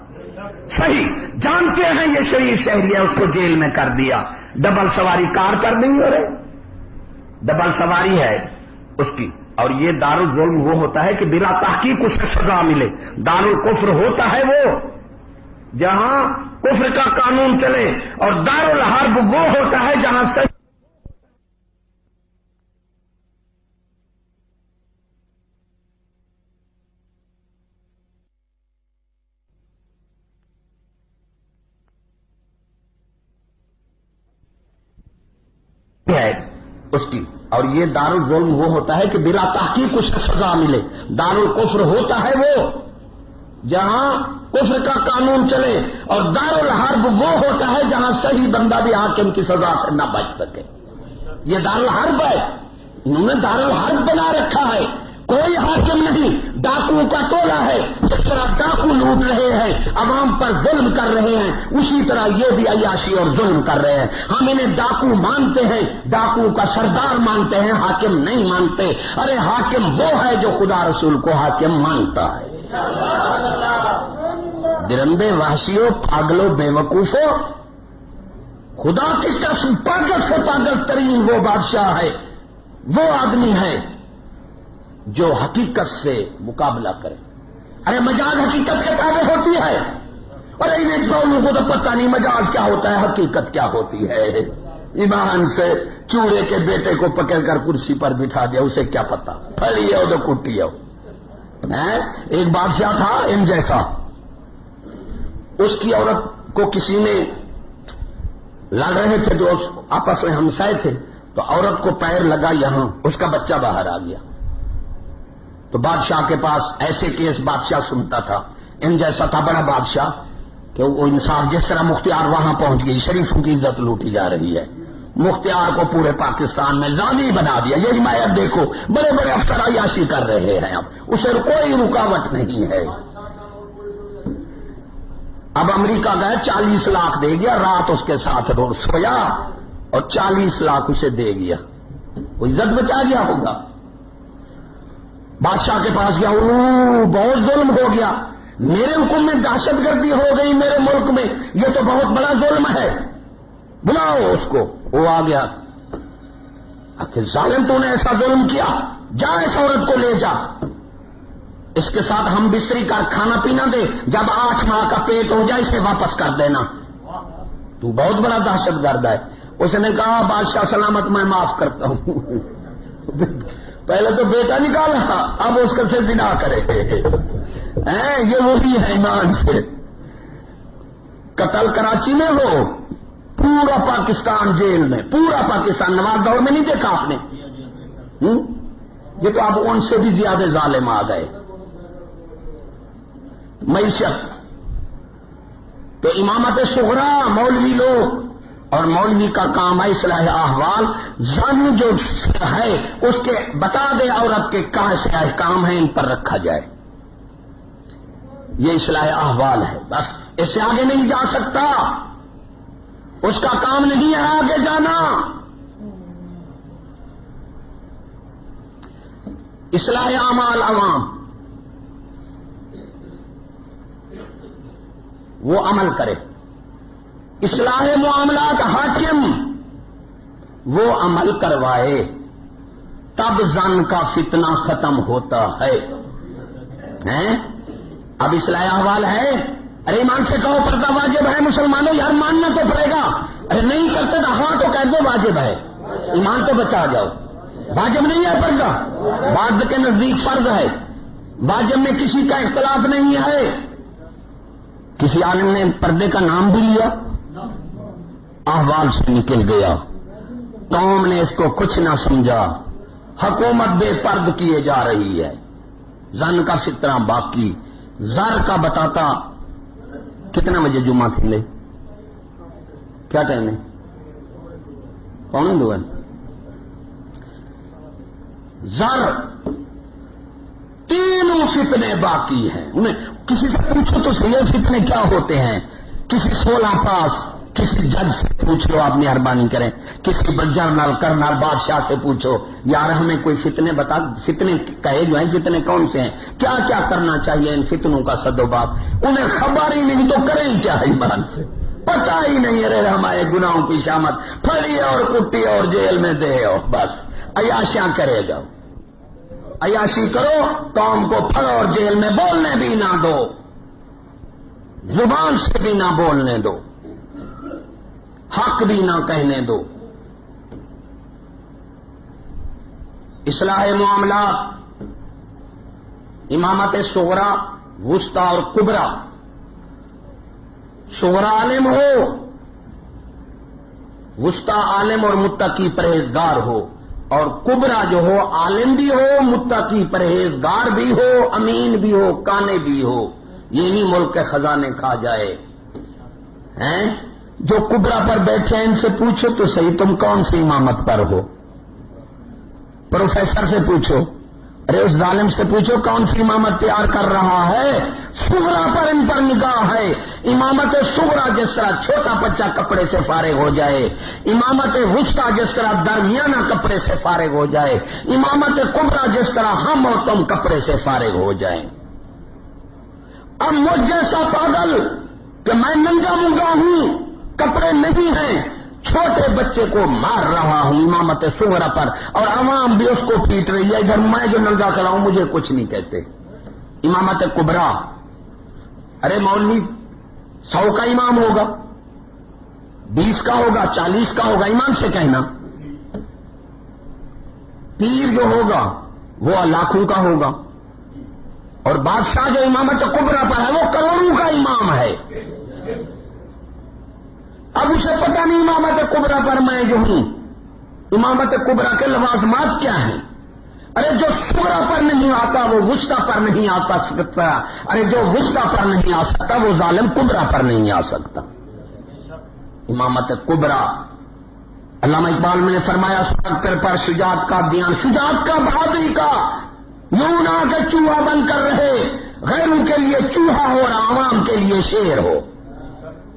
B: صحیح جانتے ہیں یہ شریف شہری ہے، اس کو جیل میں کر دیا. ڈبل سواری کار پر نہیں ہو رہے، ڈبل سواری ہے اس کی. اور یہ دارالظلم وہ ہوتا ہے کہ بلا تحقیق اسے سزا ملے. دارالکفر ہوتا ہے وہ جہاں کفر کا قانون چلے، اور دارالحرب وہ ہوتا ہے جہاں سے ہے اس کی. اور یہ دارالظلم وہ ہوتا ہے کہ بلا تحقیق اسے سزا ملے. دارالکفر ہوتا ہے وہ جہاں کفر کا قانون چلے، اور دارالحرب وہ ہوتا ہے جہاں صحیح بندہ بھی حاکم کی سزا سے نہ بچ سکے. یہ دارالحرب ہے، انہوں نے دارالحرب بنا رکھا ہے. کوئی حاکم نہیں، ڈاکوؤں کا ٹولہ ہے. جس طرح ڈاکو لوٹ رہے ہیں، عوام پر ظلم کر رہے ہیں، اسی طرح یہ بھی عیاشی اور ظلم کر رہے ہیں. ہم انہیں ڈاکو مانتے ہیں، ڈاکو کا سردار مانتے ہیں، حاکم نہیں مانتے. ارے حاکم وہ ہے جو خدا رسول کو حاکم مانتا ہے. درندے، وحشیوں، پاگلوں، بے وقوفوں، خدا کی قسم پاگل سے پاگل ترین وہ بادشاہ ہے، وہ آدمی ہے جو حقیقت سے مقابلہ کرے. ارے مجاز حقیقت کے تابع ہوتی ہے. ارے انہیں لوگوں کو تو پتہ نہیں مجاز کیا ہوتا ہے، حقیقت کیا ہوتی ہے. ایمان سے چوڑے کے بیٹے کو پکڑ کر کرسی پر بٹھا دیا، اسے کیا پتا، پھڑی ہے تو کٹی ہے. ایک بادشاہ تھا ان جیسا، اس کی عورت کو کسی نے لڑ رہے تھے، جو آپس میں ہمسائے تھے، تو عورت کو پیر لگا یہاں، اس کا بچہ باہر آ گیا. تو بادشاہ کے پاس ایسے کیس بادشاہ سنتا تھا. ان جیسا تھا بڑا بادشاہ کہ وہ انصاف، جس طرح مختیار وہاں پہنچ گئی، شریفوں کی عزت لوٹی جا رہی ہے. مختیار کو پورے پاکستان میں زانی بنا دیا. یہی میں اب دیکھو بڑے بڑے افسر عیاشی کر رہے ہیں، اب اسے کوئی رکاوٹ نہیں ہے. اب امریکہ گئے، 40 لاکھ دے گیا، رات اس کے ساتھ سویا اور 40 لاکھ اسے دے گیا. وہ عزت بچا گیا ہوگا. بادشاہ کے پاس گیا، بہت ظلم ہو گیا، میرے حکم میں دہشت گردی ہو گئی میرے ملک میں، یہ تو بہت بڑا ظلم ہے، بلاؤ اس کو. وہ آ گیا. آخر ظالم تو نے ایسا ظلم کیا، جا اس عورت کو لے جا، اس کے ساتھ ہم بستری کا کھانا پینا دے، جب 8 ماہ کا پیٹ ہو جائے اسے واپس کر دینا. تو بہت بڑا دہشت گرد ہے. اس نے کہا بادشاہ سلامت، میں معاف کرتا ہوں. پہلے تو بیٹا نکالا، اب اس کا سے زنا کرے. یہ وہی ہے ایمان سے. قتل کراچی میں ہو، پورا پاکستان جیل میں، پورا پاکستان. نواز دور میں نہیں دیکھا آپ نے؟ یہ تو اب ان سے بھی زیادہ ظالم آ گئے. معیشت تو امامت صغرا مولوی لوگ، اور مولوی کا کام ہے اصلاح احوال. زن جو ہے اس کے بتا دے عورت کے کہاں سے احکام ہیں، ان پر رکھا جائے. یہ اصلاح احوال ہے، بس اس سے آگے نہیں جا سکتا. اس کا کام نہیں ہے آگے جانا. اصلاح اعمال عوام وہ عمل کرے. اصلاح معاملات حاکم وہ عمل کروائے، تب زن کا فتنہ ختم ہوتا ہے. اب اصلاح احوال ہے. ارے ایمان سے کہو پردہ واجب ہے مسلمانوں، یار ماننا تو پڑے گا. ارے نہیں کرتے تو ہاں تو کہہ دو واجب ہے. ایمان تو بچا جاؤ. واجب نہیں ہے پردہ، بعض کے نزدیک فرض ہے. واجب میں کسی کا اختلاف نہیں ہے. کسی عالم نے پردے کا نام بھی لیا، احوال سے نکل گیا. قوم نے اس کو کچھ نہ سمجھا. حکومت بے پرد کیے جا رہی ہے، زن کا فتنہ باقی. زر کا بتاتا کتنا بجے جمعہ تھی لے؟ کیا ٹائم ہے؟ 1:45 ہے. زر تینوں فتنے باقی ہیں. انہیں کسی سے پوچھو تو صحیح فتنے کیا ہوتے ہیں. کسی 16 پاس کسی جج سے پوچھ لو، آپ مہربانی کریں. کسی جنرل کرنل بادشاہ سے پوچھو، یار ہمیں کوئی فتنے بتا، فتنے کہے جو ہیں فتنے کون سے ہیں، کیا کیا کرنا چاہیے ان فتنوں کا سد و باب. انہیں خبر ہی نہیں تو کریں کیا ایمان سے، پتہ ہی نہیں. ارے ہمارے گناہوں کی شامت پھڑی اور کٹی اور جیل میں دے ہو، بس عیاشیاں کرے گا. عیاشی کرو، قوم کو پھڑو اور جیل میں بولنے بھی نہ دو، زبان سے بھی نہ بولنے دو، حق بھی نہ کہنے دو. اصلاح معاملات، امامت صغرا، وسطی اور کبرا. صغرا عالم ہو، وسطی عالم اور متقی پرہیزگار ہو، اور کبرا جو ہو عالم بھی ہو، متقی پرہیزگار بھی ہو، امین بھی ہو، کانے بھی ہو. یہ نہیں ملک کے خزانے کھا جائے ہیں. جو کبرا پر بیٹھے ہیں ان سے پوچھو تو صحیح تم کون سی امامت پر ہو. پروفیسر سے پوچھو، ارے اس ظالم سے پوچھو کون سی امامت تیار کر رہا ہے. صغرا پر ان پر نگاہ ہے. امامت صغرا جس طرح چھوٹا بچہ کپڑے سے فارغ ہو جائے، امامت وسطی جس طرح درمیانہ کپڑے سے فارغ ہو جائے، امامت کبرا جس طرح ہم اور تم کپڑے سے فارغ ہو جائیں. اب مجھ جیسا پاگل کہ میں ننگا منگا ہوں، کپڑے نہیں ہیں، چھوٹے بچے کو مار رہا ہوں امامت صغرا پر، اور عوام بھی اس کو پیٹ رہی ہے. ادھر میں جو ننگا کھڑا ہوں مجھے کچھ نہیں کہتے. امامت کبرا، ارے مولوی 100 کا امام ہوگا، 20 کا ہوگا، 40 کا ہوگا، ایمان سے کہنا. پیر جو ہوگا وہ لاکھوں کا ہوگا، اور بادشاہ جو امامت کبرا پر ہے وہ کروڑوں کا امام ہے. اب اسے پتہ نہیں امامت کبرا پر میں جو ہوں، امامت کبرا کے لوازمات کیا ہیں. ارے جو صغرا پر نہیں آتا وہ وسطی پر نہیں آ سکتا، ارے جو وسطی پر نہیں آ سکتا وہ ظالم کبرا پر نہیں آ سکتا. امامت کبرا، علامہ اقبال نے فرمایا سر پر شجاعت کا دھیان، شجاعت کا بہادری کا، یوں نہ کہ چوہا بن کر رہے، غیروں کے لیے چوہا ہو اور عوام کے لیے شیر ہو.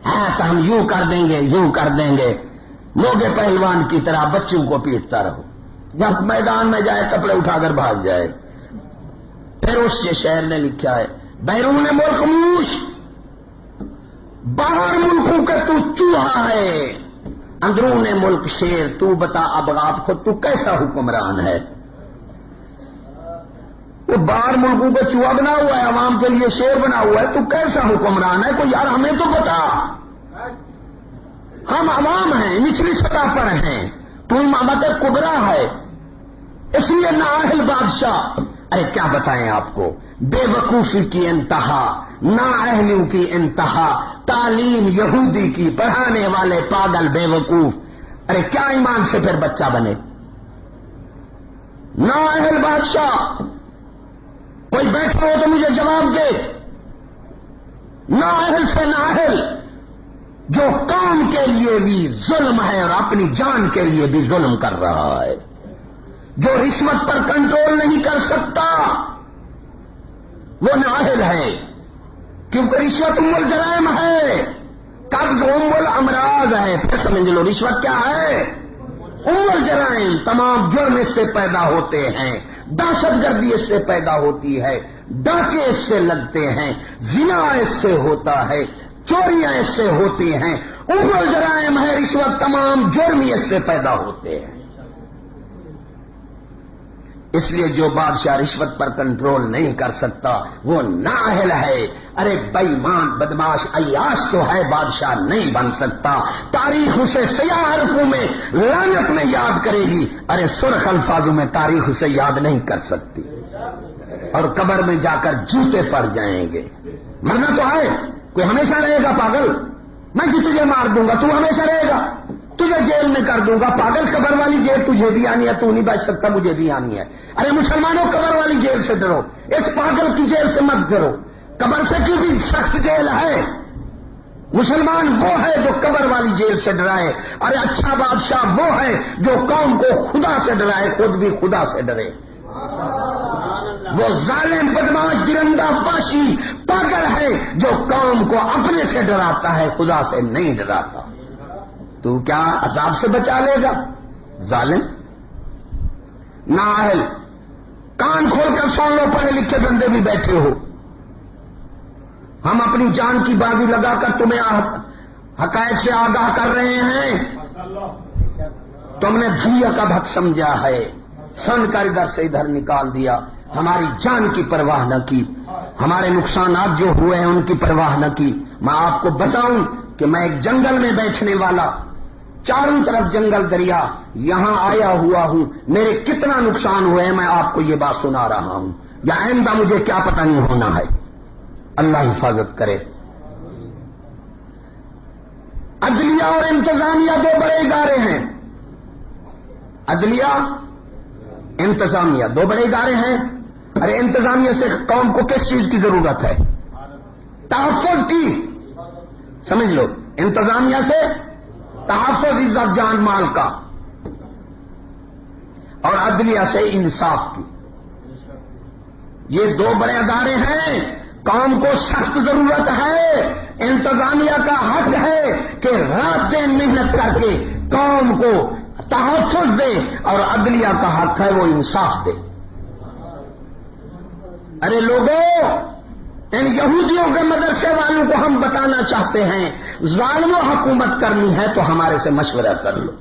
B: ہاں تو ہم یوں کر دیں گے، یوں کر دیں گے. لوگ پہلوان کی طرح بچوں کو پیٹتا رہو، جب میدان میں جائے کپڑے اٹھا کر بھاگ جائے. پھر اس سے شعر نے لکھا ہے، بیرون ملک موش، باہر ملکوں کا تو چوہا ہے، اندرون ملک شیر. تو بتا اب آپ خود تو کیسا حکمران ہے. وہ باہر ملکوں کو چوہا بنا ہوا ہے، عوام کے لیے شیر بنا ہوا ہے، تو کیسا حکمران ہے. کوئی یار ہمیں تو بتا، ہم عوام ہیں، نچلی سطح پر ہیں، تو امامت کبرا ہے. اس لیے نااہل بادشاہ، ارے کیا بتائیں آپ کو، بے وقوفی کی انتہا، نااہلیوں کی انتہا، تعلیم یہودی کی، پڑھانے والے پاگل بے وقوف. ارے کیا ایمان سے پھر بچہ بنے. نااہل بادشاہ، کوئی بیٹھا ہو تو مجھے جواب دے. نااہل سے نااہل، جو قوم کے لیے بھی ظلم ہے اور اپنی جان کے لیے بھی ظلم کر رہا ہے، جو رشوت پر کنٹرول نہیں کر سکتا وہ نااہل ہے. کیونکہ رشوت ام الجرائم ہے، قبض ام الامراض ہے. پھر سمجھ لو رشوت کیا ہے، ام الجرائم. تمام جرم اس سے پیدا ہوتے ہیں، دہشت گردی اس سے پیدا ہوتی ہے، ڈاکے اس سے لگتے ہیں، زنا اس سے ہوتا ہے، چوریاں اس سے ہوتی ہیں. ام الجرائم ہے رشوت، تمام جرم اس سے پیدا ہوتے ہیں. اس لیے جو بادشاہ رشوت پر کنٹرول نہیں کر سکتا وہ نااہل ہے. ارے بے ایمان بدماش عیاش تو ہے، بادشاہ نہیں بن سکتا. تاریخ اسے سیاہ حرفوں میں لعنت میں یاد کرے گی، ارے سرخ الفاظوں میں تاریخ اسے یاد نہیں کر سکتی، اور قبر میں جا کر جوتے پڑ جائیں گے. مرنا تو ہے، کوئی ہمیشہ رہے گا پاگل. میں جو تجھے مار دوں گا تو ہمیشہ رہے گا، تجھے جیل میں کر دوں گا. پاگل قبر والی جیل تجھے بھی آنی ہے، تو نہیں بچ سکتا، مجھے بھی آنی ہے. ارے مسلمانوں قبر والی جیل سے ڈرو، اس پاگل کی جیل سے مت ڈرو. قبر سے کی بھی سخت جیل ہے. مسلمان وہ ہے جو قبر والی جیل سے ڈرائے. ارے اچھا بادشاہ وہ ہے جو قوم کو خدا سے ڈرائے, خود بھی خدا سے ڈرے. وہ ظالم بدماش درندہ وحشی پاگل ہے جو قوم کو اپنے سے ڈراتا ہے, خدا سے نہیں ڈراتا. تو کیا عذاب سے بچا لے گا؟ ظالم نااہل. کان کھول کر سن لو, پڑھے لکھے بندے بھی بیٹھے ہو. ہم اپنی جان کی بازی لگا کر تمہیں حقائق سے آگاہ کر رہے ہیں. تم نے دھنیا کا بھت سمجھا ہے, سن کر ادھر سے ادھر نکال دیا. ہماری جان کی پرواہ نہ کی, ہمارے نقصانات جو ہوئے ہیں ان کی پرواہ نہ کی. میں آپ کو بتاؤں کہ میں ایک جنگل میں بیٹھنے والا, چاروں طرف جنگل دریا, یہاں آیا ہوا ہوں. میرے کتنا نقصان ہوئے ہیں میں آپ کو یہ بات سنا رہا ہوں. یا آئندہ مجھے کیا پتہ نہیں ہونا ہے. اللہ حفاظت کرے. عدلیہ اور انتظامیہ دو بڑے ادارے ہیں. عدلیہ انتظامیہ دو بڑے ادارے ہیں. ارے انتظامیہ سے قوم کو کس چیز کی ضرورت ہے؟ تحفظ کی. سمجھ لو, انتظامیہ سے تحفظ عزت جان مال کا, اور عدلیہ سے انصاف کی. یہ دو بڑے ادارے ہیں. قوم کو سخت ضرورت ہے. انتظامیہ کا حق ہے کہ رات دن محنت کر کے قوم کو تحفظ دے, اور عدلیہ کا حق ہے وہ انصاف دے. ارے لوگوں, ان یہودیوں کے مدرسے والوں کو ہم بتانا چاہتے ہیں, ظالم و حکومت کرنی ہے تو ہمارے سے مشورہ کر لو.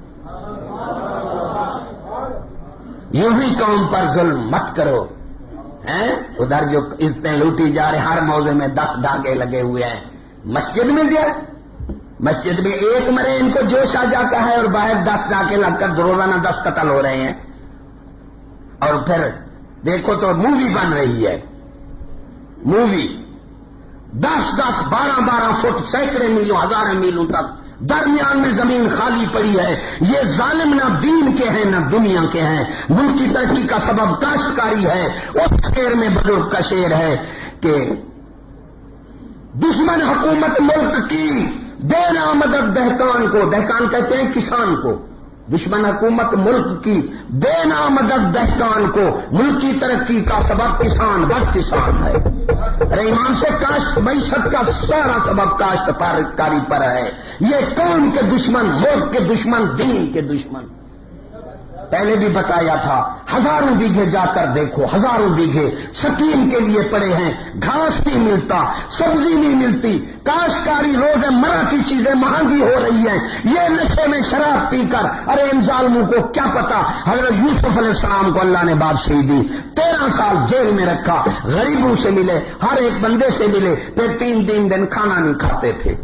B: یوں ہی قوم پر ظلم مت کرو. ادھر جو عزتیں لوٹی جا رہے, ہر موضوع میں 10 ڈاکے لگے ہوئے ہیں. مسجد میں دیا, مسجد میں ایک مرے ان کو جوش آ جاتا ہے, اور باہر 10 ڈاکے لگ کر روزانہ 10 قتل ہو رہے ہیں. اور پھر دیکھو تو مووی بن رہی ہے. مووی 10-10, 12-12 فٹ, سینکڑے میلوں, ہزاروں میلوں تک درمیان میں زمین خالی پڑی ہے. یہ ظالم نہ دین کے ہیں نہ دنیا کے ہیں. ملک کی ترقی کا سبب کاشتکاری ہے. اس شعر میں بزرگ کا شعر ہے کہ دشمن حکومت ملک کی دینا مدد دہقان کو. دہقان کہتے ہیں کسان کو. دشمن حکومت ملک کی دینا مدد دہقان کو. ملک کی ترقی کا سبب کسان, بس کسان ہے. ارے ایمان سے کاشت معیشت کا سارا سبب کاشتکاری پر ہے. یہ قوم کے دشمن, ملک کے دشمن, دین کے دشمن. پہلے بھی بتایا تھا, ہزاروں بیگھے جا کر دیکھو, ہزاروں بیگھے سکیم کے لیے پڑے ہیں. گھاس نہیں ملتا, سبزی نہیں ملتی, کاشتکاری روزے مرہ کی چیزیں مہنگی ہو رہی ہیں. یہ نشے میں شراب پی کر, ارے ان ظالموں کو کیا پتا. حضرت یوسف علیہ السلام کو اللہ نے بادشاہی دی, 13 سال جیل میں رکھا, غریبوں سے ملے, ہر ایک بندے سے ملے, پھر 3 دن کھانا نہیں کھاتے تھے.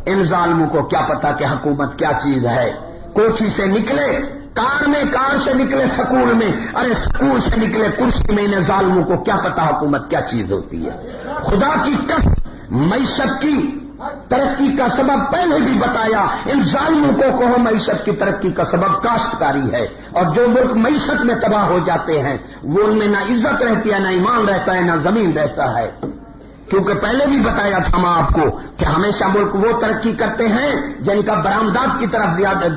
B: ان ظالموں کو کیا پتا کہ حکومت کیا چیز ہے. کوٹھی سے نکلے کار میں, کار سے نکلے سکول میں, ارے سکول سے نکلے کرسی میں. انہیں ظالموں کو کیا پتا حکومت کیا چیز ہوتی ہے. خدا کی قسم معیشت کی ترقی کا سبب پہلے بھی بتایا. ان ظالموں کو کہو معیشت کی ترقی کا سبب کاشتکاری ہے. اور جو ملک معیشت میں تباہ ہو جاتے ہیں وہ ان میں نہ عزت رہتی ہے, نہ ایمان رہتا ہے, نہ زمین رہتا ہے. کیونکہ پہلے بھی بتایا تھا میں آپ کو کہ ہمیشہ ملک وہ ترقی کرتے ہیں جن کا برآمدات کی طرف زیادہ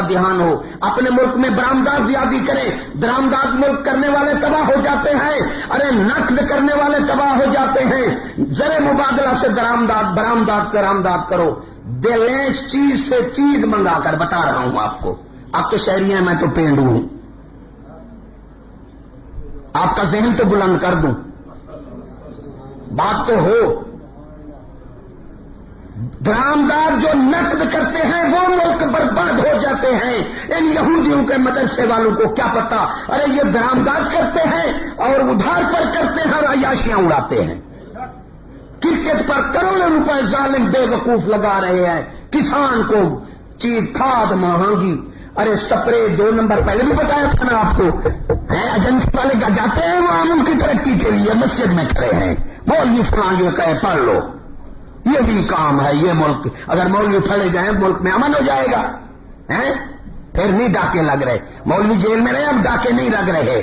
B: دھیان ہو. اپنے ملک میں برآمدات زیادہ کریں, درآمدات ملک کرنے والے تباہ ہو جاتے ہیں. ارے نقد کرنے والے تباہ ہو جاتے ہیں. زر مبادلہ سے برآمدات کرو. دلیں چیز سے چیز منگا کر, بتا رہا ہوں آپ کو. آپ تو شہری ہیں, میں تو پینڈو ہوں. آپ کا ذہن تو بلند کر دوں, بات تو ہو. درآمدات جو نقد کرتے ہیں وہ ملک برباد ہو جاتے ہیں. ان یہودیوں کے مدرسے والوں کو کیا پتا. ارے یہ درآمدات کرتے ہیں اور ادھار پر کرتے ہیں اور عیاشیاں اڑاتے ہیں. کرکٹ پر کروڑوں روپے ظالم بے وقوف لگا رہے ہیں. کسان کو چیز کھاد مہنگی, ارے سپرے 2 نمبر. پہلے بھی بتایا تھا نا آپ کو. ایجنسی والے کا جاتے ہیں وہ عوام کی ترقی کے لیے مسجد میں کھڑے ہیں. مولوی فلان جو کہے پڑھ لو, یہ بھی کام ہے. یہ ملک اگر مولوی پھڑے جائیں ملک میں امن ہو جائے گا. پھر نہیں ڈاکے لگ رہے. مولوی جیل میں رہے, اب ڈاکے نہیں لگ رہے.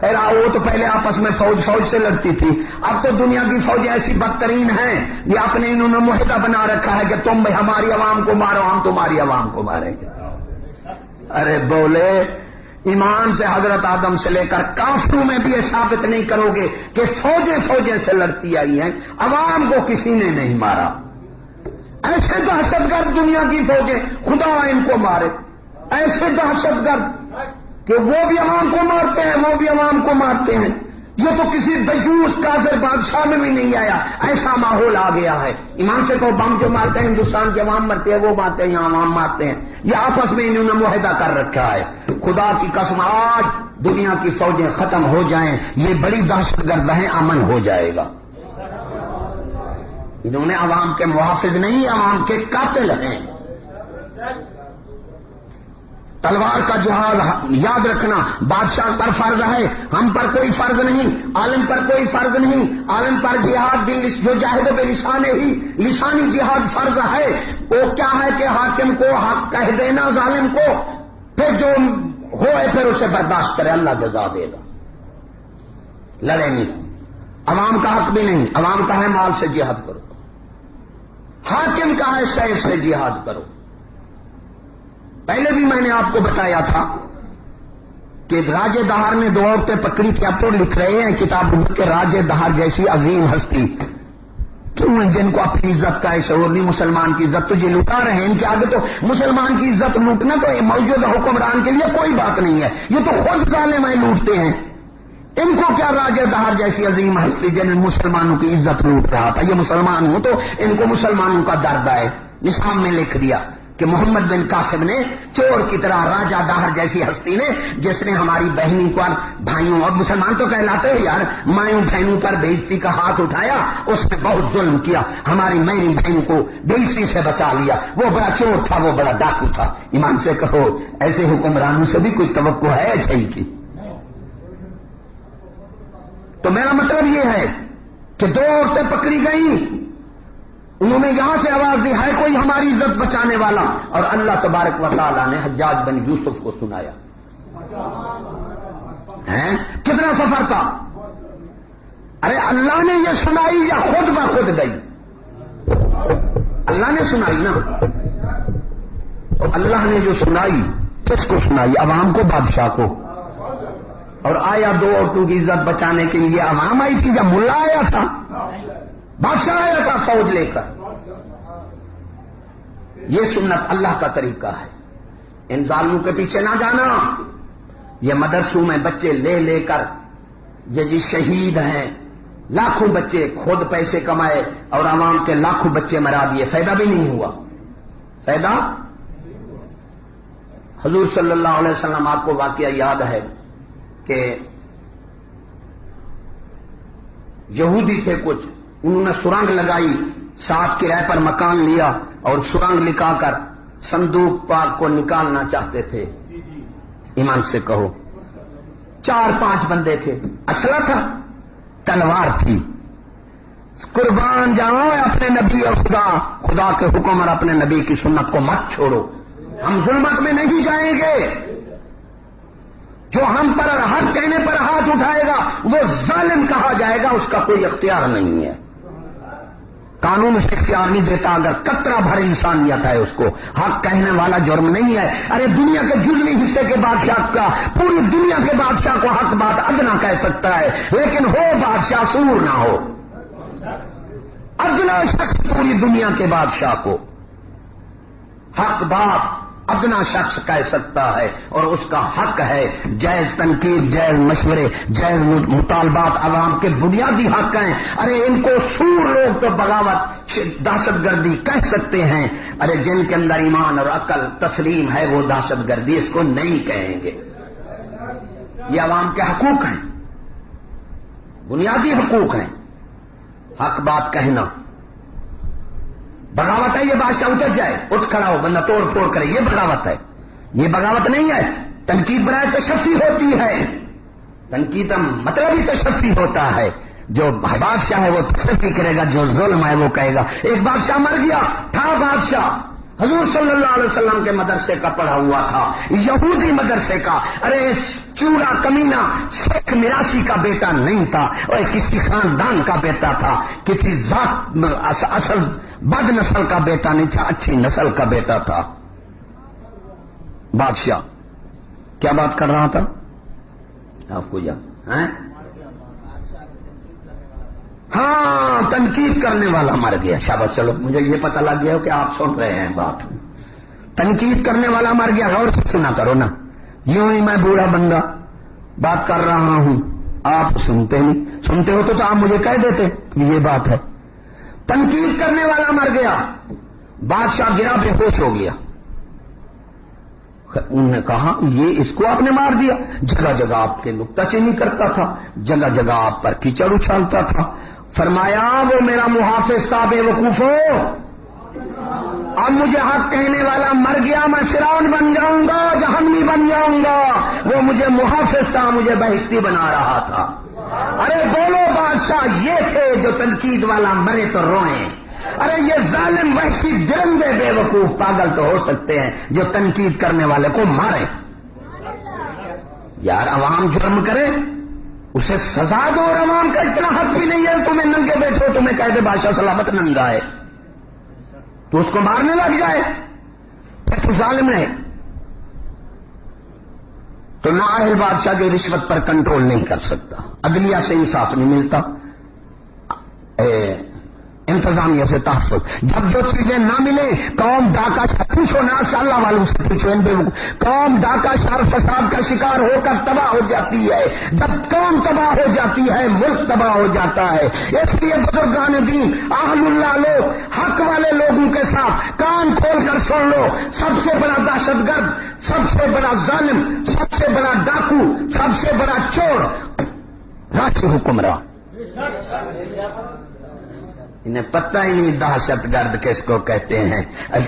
B: خیر وہ تو پہلے آپس میں فوج سے لڑتی تھی، اب تو دنیا کی فوج ایسی بدترین ہیں، یہ اپنے انہوں نے معاہدہ بنا رکھا ہے کہ تم بھی ہماری عوام کو مارو، ہم تمہاری عوام کو ماریں گے۔ ارے بولے ایمان سے حضرت آدم سے لے کر کافروں میں بھی یہ ثابت نہیں کرو گے کہ فوجیں سے لڑتی آئی ہیں، عوام کو کسی نے نہیں مارا۔ ایسے دہشت گرد دنیا کی فوجیں، خدا ان کو مارے، ایسے دہشت گرد کہ وہ بھی عوام کو مارتے ہیں، وہ بھی عوام کو مارتے ہیں۔ یہ تو کسی دجوس کافر بادشاہ میں بھی نہیں آیا، ایسا ماحول آ گیا ہے۔ ایمان سے تو بم جو مارتے ہیں ہندوستان کے عوام مرتے ہیں، وہ مارتے ہیں، یہاں عوام مارتے ہیں، یہ آپس میں انہوں نے معاہدہ کر رکھا ہے۔ خدا کی قسم آج دنیا کی فوجیں ختم ہو جائیں، یہ بڑی دہشت گرد ہیں، امن ہو جائے گا۔ انہوں نے عوام کے محافظ نہیں، عوام کے قاتل ہیں۔ تلوار کا جہاد یاد رکھنا بادشاہ پر فرض ہے، ہم پر کوئی فرض نہیں، عالم پر کوئی فرض نہیں۔ عالم پر جہاد جو جاہد بے لسانے ہی، لسانی جہاد فرض ہے۔ وہ کیا ہے کہ حاکم کو حق کہہ دینا، ظالم کو، پھر جو ہوئے پھر اسے برداشت کرے، اللہ جزا دے گا۔ لڑے نہیں، عوام کا حق بھی نہیں، عوام کا ہے مال سے جہاد کرو، حاکم کا ہے سیف سے جہاد کرو۔ پہلے بھی میں نے آپ کو بتایا تھا کہ راجے دہار نے دو عورتیں پکڑی تھی، اب تو لکھ رہے ہیں کتاب کے راجے دہار جیسی عظیم ہستی کیوں ہیں جن کو اپنی عزت کا شعور نہیں، مسلمان کی عزت تو یہ لٹا رہے ہیں، ان کے آگے تو مسلمان کی عزت لوٹنا تو موجودہ حکمران کے لیے کوئی بات نہیں ہے، یہ تو خود ظالم ہیں، لوٹتے ہیں۔ ان کو کیا راجے دہار جیسی عظیم ہستی جن مسلمانوں کی عزت لوٹ رہا تھا، یہ مسلمان ہوں تو ان کو مسلمانوں کا درد ہے۔ نظام میں لکھ دیا کہ محمد بن قاسم نے چور کی طرح راجہ دہر جیسی ہستی نے، جس نے ہماری بہنوں پر، بھائیوں، اور مسلمان تو کہلاتے ہیں یار، مائوں بہنوں پر بےعزتی کا ہاتھ اٹھایا، اس نے بہت ظلم کیا، ہماری میری بہنوں کو بےعزتی سے بچا لیا۔ وہ بڑا چور تھا، وہ بڑا ڈاکو تھا۔ ایمان سے کہو ایسے حکمرانوں سے بھی کوئی توقع ہے اچھائی کی؟ تو میرا مطلب یہ ہے کہ دو عورتیں پکڑی گئیں، انہوں نے یہاں سے آواز دی ہے کوئی ہماری عزت بچانے والا، اور اللہ تبارک و تعالیٰ نے حجاج بن یوسف کو سنایا۔ کتنا سفر تھا؟ ارے اللہ نے یہ سنائی یا خود بخود گئی؟ اللہ نے سنائی نا۔ تو اللہ نے جو سنائی کس کو سنائی؟ عوام کو، بادشاہ کو؟ اور آیا دو عورتوں کی عزت بچانے کے لیے عوام آئی تھی یا ملا آیا تھا؟ بادشاہ آیا تھا فوج لے کر۔ یہ سنت اللہ کا طریقہ ہے، ان ظالموں کے پیچھے نہ جانا۔ یہ مدرسوں میں بچے لے لے کر یہ جی شہید ہیں، لاکھوں بچے خود پیسے کمائے اور عوام کے لاکھوں بچے مرا دیے، فائدہ بھی نہیں ہوا۔ فائدہ حضور صلی اللہ علیہ وسلم، آپ کو واقعہ یاد ہے کہ یہودی تھے کچھ، انہوں نے سرنگ لگائی، 7 کرائے پر مکان لیا اور سرنگ لکھا کر صندوق پاک کو نکالنا چاہتے تھے۔ ایمان سے کہو 4-5 بندے تھے، اسلحہ تھا، تلوار تھی۔ قربان جاؤ اپنے نبی اور خدا کے حکم اور اپنے نبی کی سنت کو مت چھوڑو، ہم ظلمت میں نہیں جائیں گے۔ جو ہم پر حق کہنے پر ہاتھ اٹھائے گا وہ ظالم کہا جائے گا، اس کا کوئی اختیار نہیں ہے، قانون اس اختیار نہیں دیتا۔ اگر قطرہ بھر انسانیت ہے اس کو حق کہنے والا جرم نہیں ہے۔ ارے دنیا کے جزوی حصے کے بادشاہ کا پوری دنیا کے بادشاہ کو حق بات ادنا کہہ سکتا ہے، لیکن ہو بادشاہ سور نہ ہو، ادنا شخص پوری دنیا کے بادشاہ کو حق بات ادنا شخص کہہ سکتا ہے، اور اس کا حق ہے جائز تنقید، جائز مشورے، جائز مطالبات عوام کے بنیادی حق ہیں۔ ارے ان کو سور لوگ تو بغاوت، دہشت گردی کہہ سکتے ہیں، ارے جن کے اندر ایمان اور عقل تسلیم ہے وہ دہشت گردی اس کو نہیں کہیں گے۔ یہ عوام کے حقوق ہیں، بنیادی حقوق ہیں، حق بات کہنا۔ بغاوت ہے یہ بادشاہ اتر جائے، اٹھ کھڑا ہو، بندہ توڑ پھوڑ کرے، یہ بغاوت ہے؟ یہ بغاوت نہیں ہے۔ تنقید برائے تشفی ہوتی ہے، تنقید کا مطلب ہی تشفی ہوتا ہے۔ جو بادشاہ ہے وہ تشفی کرے گا، جو ظلم ہے وہ کہے گا۔ ایک بادشاہ مر گیا تھا، بادشاہ حضور صلی اللہ علیہ وسلم کے مدرسے کا پڑھا ہوا تھا، یہودی مدرسے کا. ارے چوڑا کمینہ سکھ میراثی کا بیٹا نہیں تھا، اور کسی خاندان کا بیٹا تھا، کسی ذات اصل بد نسل کا بیٹا نہیں تھا، اچھی نسل کا بیٹا تھا. بادشاہ کیا بات کر رہا تھا آپ کو یاد ہے؟ ہاں، تنقید کرنے والا مر گیا. شاباش، چلو مجھے یہ پتہ لگ گیا کہ آپ سن رہے ہیں بات. تنقید کرنے والا مر گیا. غور سے سنا کرو نا، یوں ہی میں بوڑھا بندہ بات کر رہا ہوں، آپ سنتے نہیں. سنتے ہو تو آپ مجھے کہہ دیتے یہ بات ہے. تنقید کرنے والا مر گیا. بادشاہ گرا، بے ہوش ہو گیا. انہوں نے کہا یہ اس کو آپ نے مار دیا. جگہ جگہ آپ کے نکتہ چینی کرتا تھا، جگہ جگہ آپ پر کیچڑ اچھالتا تھا. فرمایا وہ میرا محافظ تھا، بے وقوف ہو. اب مجھے حق کہنے والا مر گیا، میں فرعون بن جاؤں گا، جہنمی بن جاؤں گا. وہ مجھے محافظ تھا، مجھے بہشتی بنا رہا تھا. ارے بولو بادشاہ یہ تھے جو تنقید والا مرے تو روئیں. ارے یہ ظالم وحشی درندے بے وقوف پاگل تو ہو سکتے ہیں جو تنقید کرنے والے کو مارے. یار عوام جرم کرے اسے سزا دو، اور عوام کا اتنا حق بھی نہیں ہے تمہیں ننگے بیٹھو، تمہیں کہہ دے بادشاہ سلامت ننگا ہے تو اس کو مارنے لگ جائے، پھر تو ظالم ہے. تو نااہل بادشاہ کی رشوت پر کنٹرول نہیں کر سکتا، عدلیہ سے انصاف نہیں ملتا، انتظامیہ سے تحفظ. جب جو چیزیں نہ ملیں قوم ڈاکہ پوچھو نا، اللہ والوں سے پوچھو، قوم ڈاکہ شر فساد کا شکار ہو کر تباہ ہو جاتی ہے. جب قوم تباہ ہو جاتی ہے ملک تباہ ہو جاتا ہے. اس لیے بزرگان دین اہل اللہ لوگ حق والے لوگوں کے ساتھ کان کھول کر سن لو، سب سے بڑا دہشت گرد، سب سے بڑا ظالم، سب سے بڑا ڈاکو، سب سے بڑا چور راشی حکمراں. انہیں پتہ ہی نہیں دہشت گرد کس کو کہتے ہیں.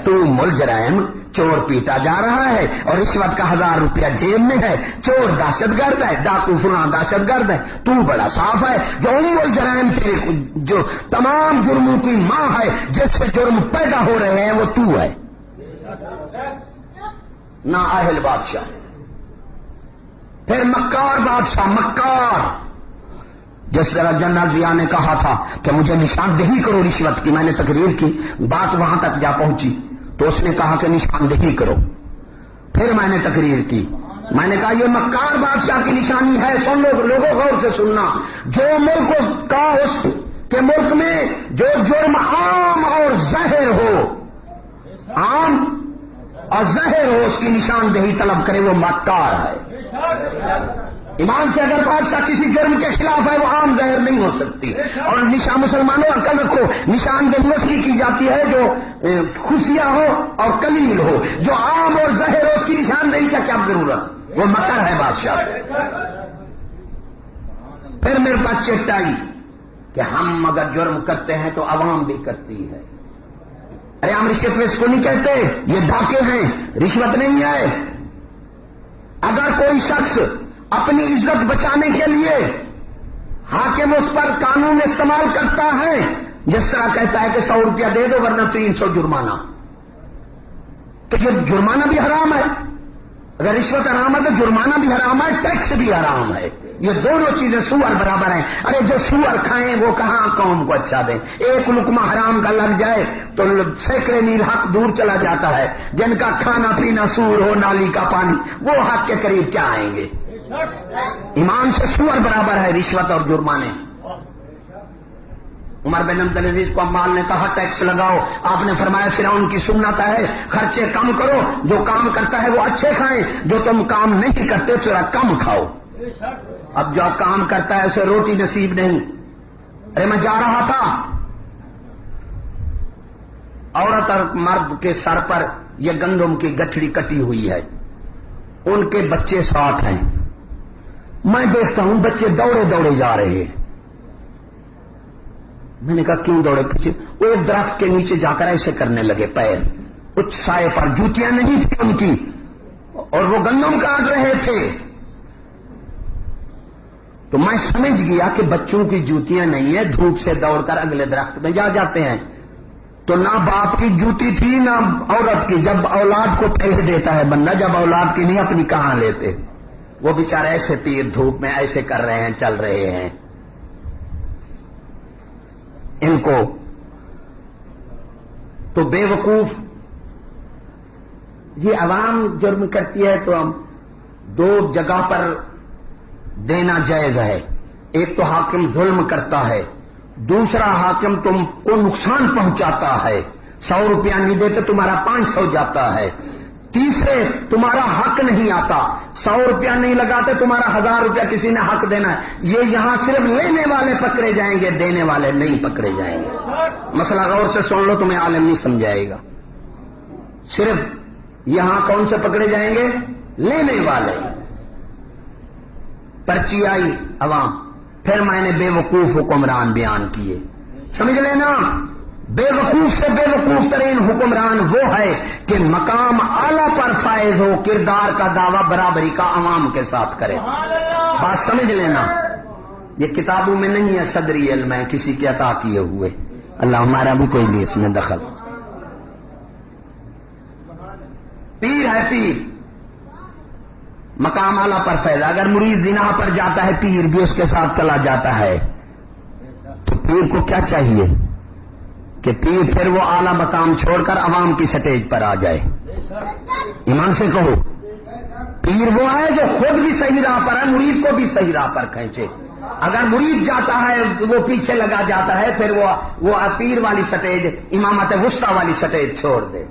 B: تو ملجرم چور پیٹا جا رہا ہے اور رشوت کا 1000 روپیہ جیب میں ہے، چور دہشت گرد ہے، ڈاکو فلاں دہشت گرد ہے. تو بڑا صاف ہے. جو ملجرم تیرے جو تمام جرموں کی ماں ہے، جس سے جرم پیدا ہو رہے ہیں وہ تو ہے. نااہل بادشاہ. پھر مکار بادشاہ، مکار. جس طرح جنرل ضیاء نے کہا تھا کہ مجھے نشاندہی کرو رشوت کی، میں نے تقریر کی، بات وہاں تک جا پہنچی تو اس نے کہا کہ نشاندہی کرو. پھر میں نے تقریر کی، میں نے کہا یہ مکار بادشاہ کی نشانی ہے. سن لو لوگوں غور سے سننا. جو ملک کا اس کے ملک میں جو جرم عام اور ظاہر ہو، عام اور ظاہر ہو، اس کی نشاندہی طلب کرے، وہ مکار ہے. ایمان سے اگر بادشاہ کسی جرم کے خلاف ہے وہ عام ظاہر نہیں ہو سکتی. اور نشان مسلمانوں عقل رکھو، نشاندہی اس کی کی جاتی ہے جو خفیہ ہو اور قلیل ہو. جو عام اور ظاہر ہو اس کی نشاندہی کا کیا ضرورت؟ وہ مکر ہے بادشاہ. پھر میرے پاس چٹ آئی کہ ہم اگر جرم کرتے ہیں تو عوام بھی کرتی ہے. ارے ہم رشوت اس کو نہیں کہتے، یہ ڈاکے ہیں، رشوت نہیں ہے. اگر کوئی شخص اپنی عزت بچانے کے لیے حاکم اس پر قانون استعمال کرتا ہے، جس طرح کہتا ہے کہ 100 روپیہ دے دو ورنہ 300 جرمانہ، تو یہ جرمانہ بھی حرام ہے. اگر رشوت حرام ہے تو جرمانہ بھی حرام ہے، ٹیکس بھی حرام ہے. یہ دونوں چیزیں سور برابر ہیں. ارے جو سور کھائیں وہ کہاں قوم کو اچھا دیں. ایک لقمہ حرام کا لگ جائے تو سینکڑے میل حق دور چلا جاتا ہے. جن کا کھانا پینا سور ہو، نالی کا پانی، وہ حق کے قریب کیا آئیں گے. ایمان سے سور برابر ہے رشوت اور جرمانے. عمر بن عبد العزیز کو عمال نے کہا ٹیکس لگاؤ. آپ نے فرمایا فرعون کی سنت ہے خرچے کم کرو، جو کام کرتا ہے وہ اچھے کھائیں، جو تم کام نہیں کرتے تو کم کھاؤ. اب جو کام کرتا ہے اسے روٹی نصیب نہیں. ارے میں جا رہا تھا، عورت اور مرد کے سر پر یہ گندم کی گٹھڑی کٹی ہوئی ہے، ان کے بچے ساتھ ہیں. میں دیکھتا ہوں بچے دوڑے دوڑے جا رہے ہیں. میں نے کہا کیوں دوڑے؟ پیچھے وہ ایک درخت کے نیچے جا کر ایسے کرنے لگے، پیر کچھ سائے پر، جوتیاں نہیں تھی ان کی، اور وہ گندم کاٹ رہے تھے. تو میں سمجھ گیا کہ بچوں کی جوتیاں نہیں ہیں، دھوپ سے دوڑ کر اگلے درخت میں جا جاتے ہیں. تو تو نہ باپ کی جوتی تھی نہ عورت کی. جب اولاد کو پہلے دیتا ہے بندہ, جب اولاد کی نہیں اپنی کہاں لیتے. وہ بیچارے ایسے پیر دھوپ میں ایسے کر رہے ہیں, چل رہے ہیں. ان کو تو بے وقوف, یہ عوام جرم کرتی ہے تو ہم دو جگہ پر دینا جائز ہے. ایک تو حاکم ظلم کرتا ہے, دوسرا حاکم تم کو نقصان پہنچاتا ہے. 100 روپیہ نہیں دیتے تمہارا 500 جاتا ہے. تیسرے تمہارا حق نہیں آتا, 100 روپیہ نہیں لگاتے تمہارا 1000 روپیہ کسی نے حق دینا ہے. یہ یہاں صرف لینے والے پکڑے جائیں گے, دینے والے نہیں پکڑے جائیں گے. مسئلہ غور سے سن لو, تمہیں عالم نہیں سمجھائے گا. صرف یہاں کون سے پکڑے جائیں گے؟ لینے والے. پرچی آئی عوام, پھر میں نے بے وقوف حکمران بیان کیے. سمجھ لینا, بے وقوف سے بے وقوف ترین حکمران وہ ہے کہ مقام اعلی پر فائز ہو, کردار کا دعویٰ برابری کا عوام کے ساتھ کرے. بات سمجھ لینا, یہ کتابوں میں نہیں ہے, صدری علم ہے کسی کے عطا کیے ہوئے. اللہ ہمارا بھی کوئی نہیں اس میں دخل. پیر ہے پیر, مقام اعلی پر فیض. اگر مرید زنا پر جاتا ہے پیر بھی اس کے ساتھ چلا جاتا ہے, تو پیر کو کیا چاہیے کہ پیر پھر وہ اعلی مقام چھوڑ کر عوام کی سٹیج پر آ جائے. ایمان سے کہو, پیر وہ ہے جو خود بھی صحیح راہ پر ہے, مرید کو بھی صحیح راہ پر کھینچے. اگر مرید جاتا ہے وہ پیچھے لگا جاتا ہے, پھر وہ پیر والی سٹیج, امامت وسطی والی سٹیج چھوڑ دے.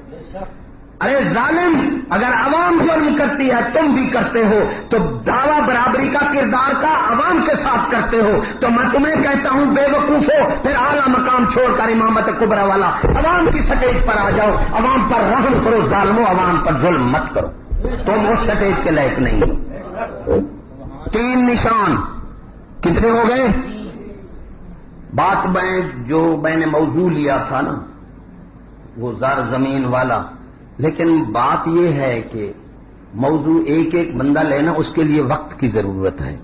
B: ارے ظالم, اگر عوام ظلم کرتی ہے تم بھی کرتے ہو, تو دعویٰ برابری کا کردار کا عوام کے ساتھ کرتے ہو, تو میں تمہیں کہتا ہوں بے وقوف ہو, پھر اعلیٰ مقام چھوڑ کر امامت کبریٰ والا عوام کی سٹیج پر آ جاؤ. عوام پر رحم کرو ظالمو, عوام پر ظلم مت کرو. تم اس سٹیج کے لائق نہیں ہو. 3 نشان کتنے ہو گئے؟ بات میں نے موضوع لیا تھا نا, وہ زر زمین والا, لیکن بات یہ ہے کہ موضوع ایک ایک بندہ لینا اس کے لیے وقت کی ضرورت ہے.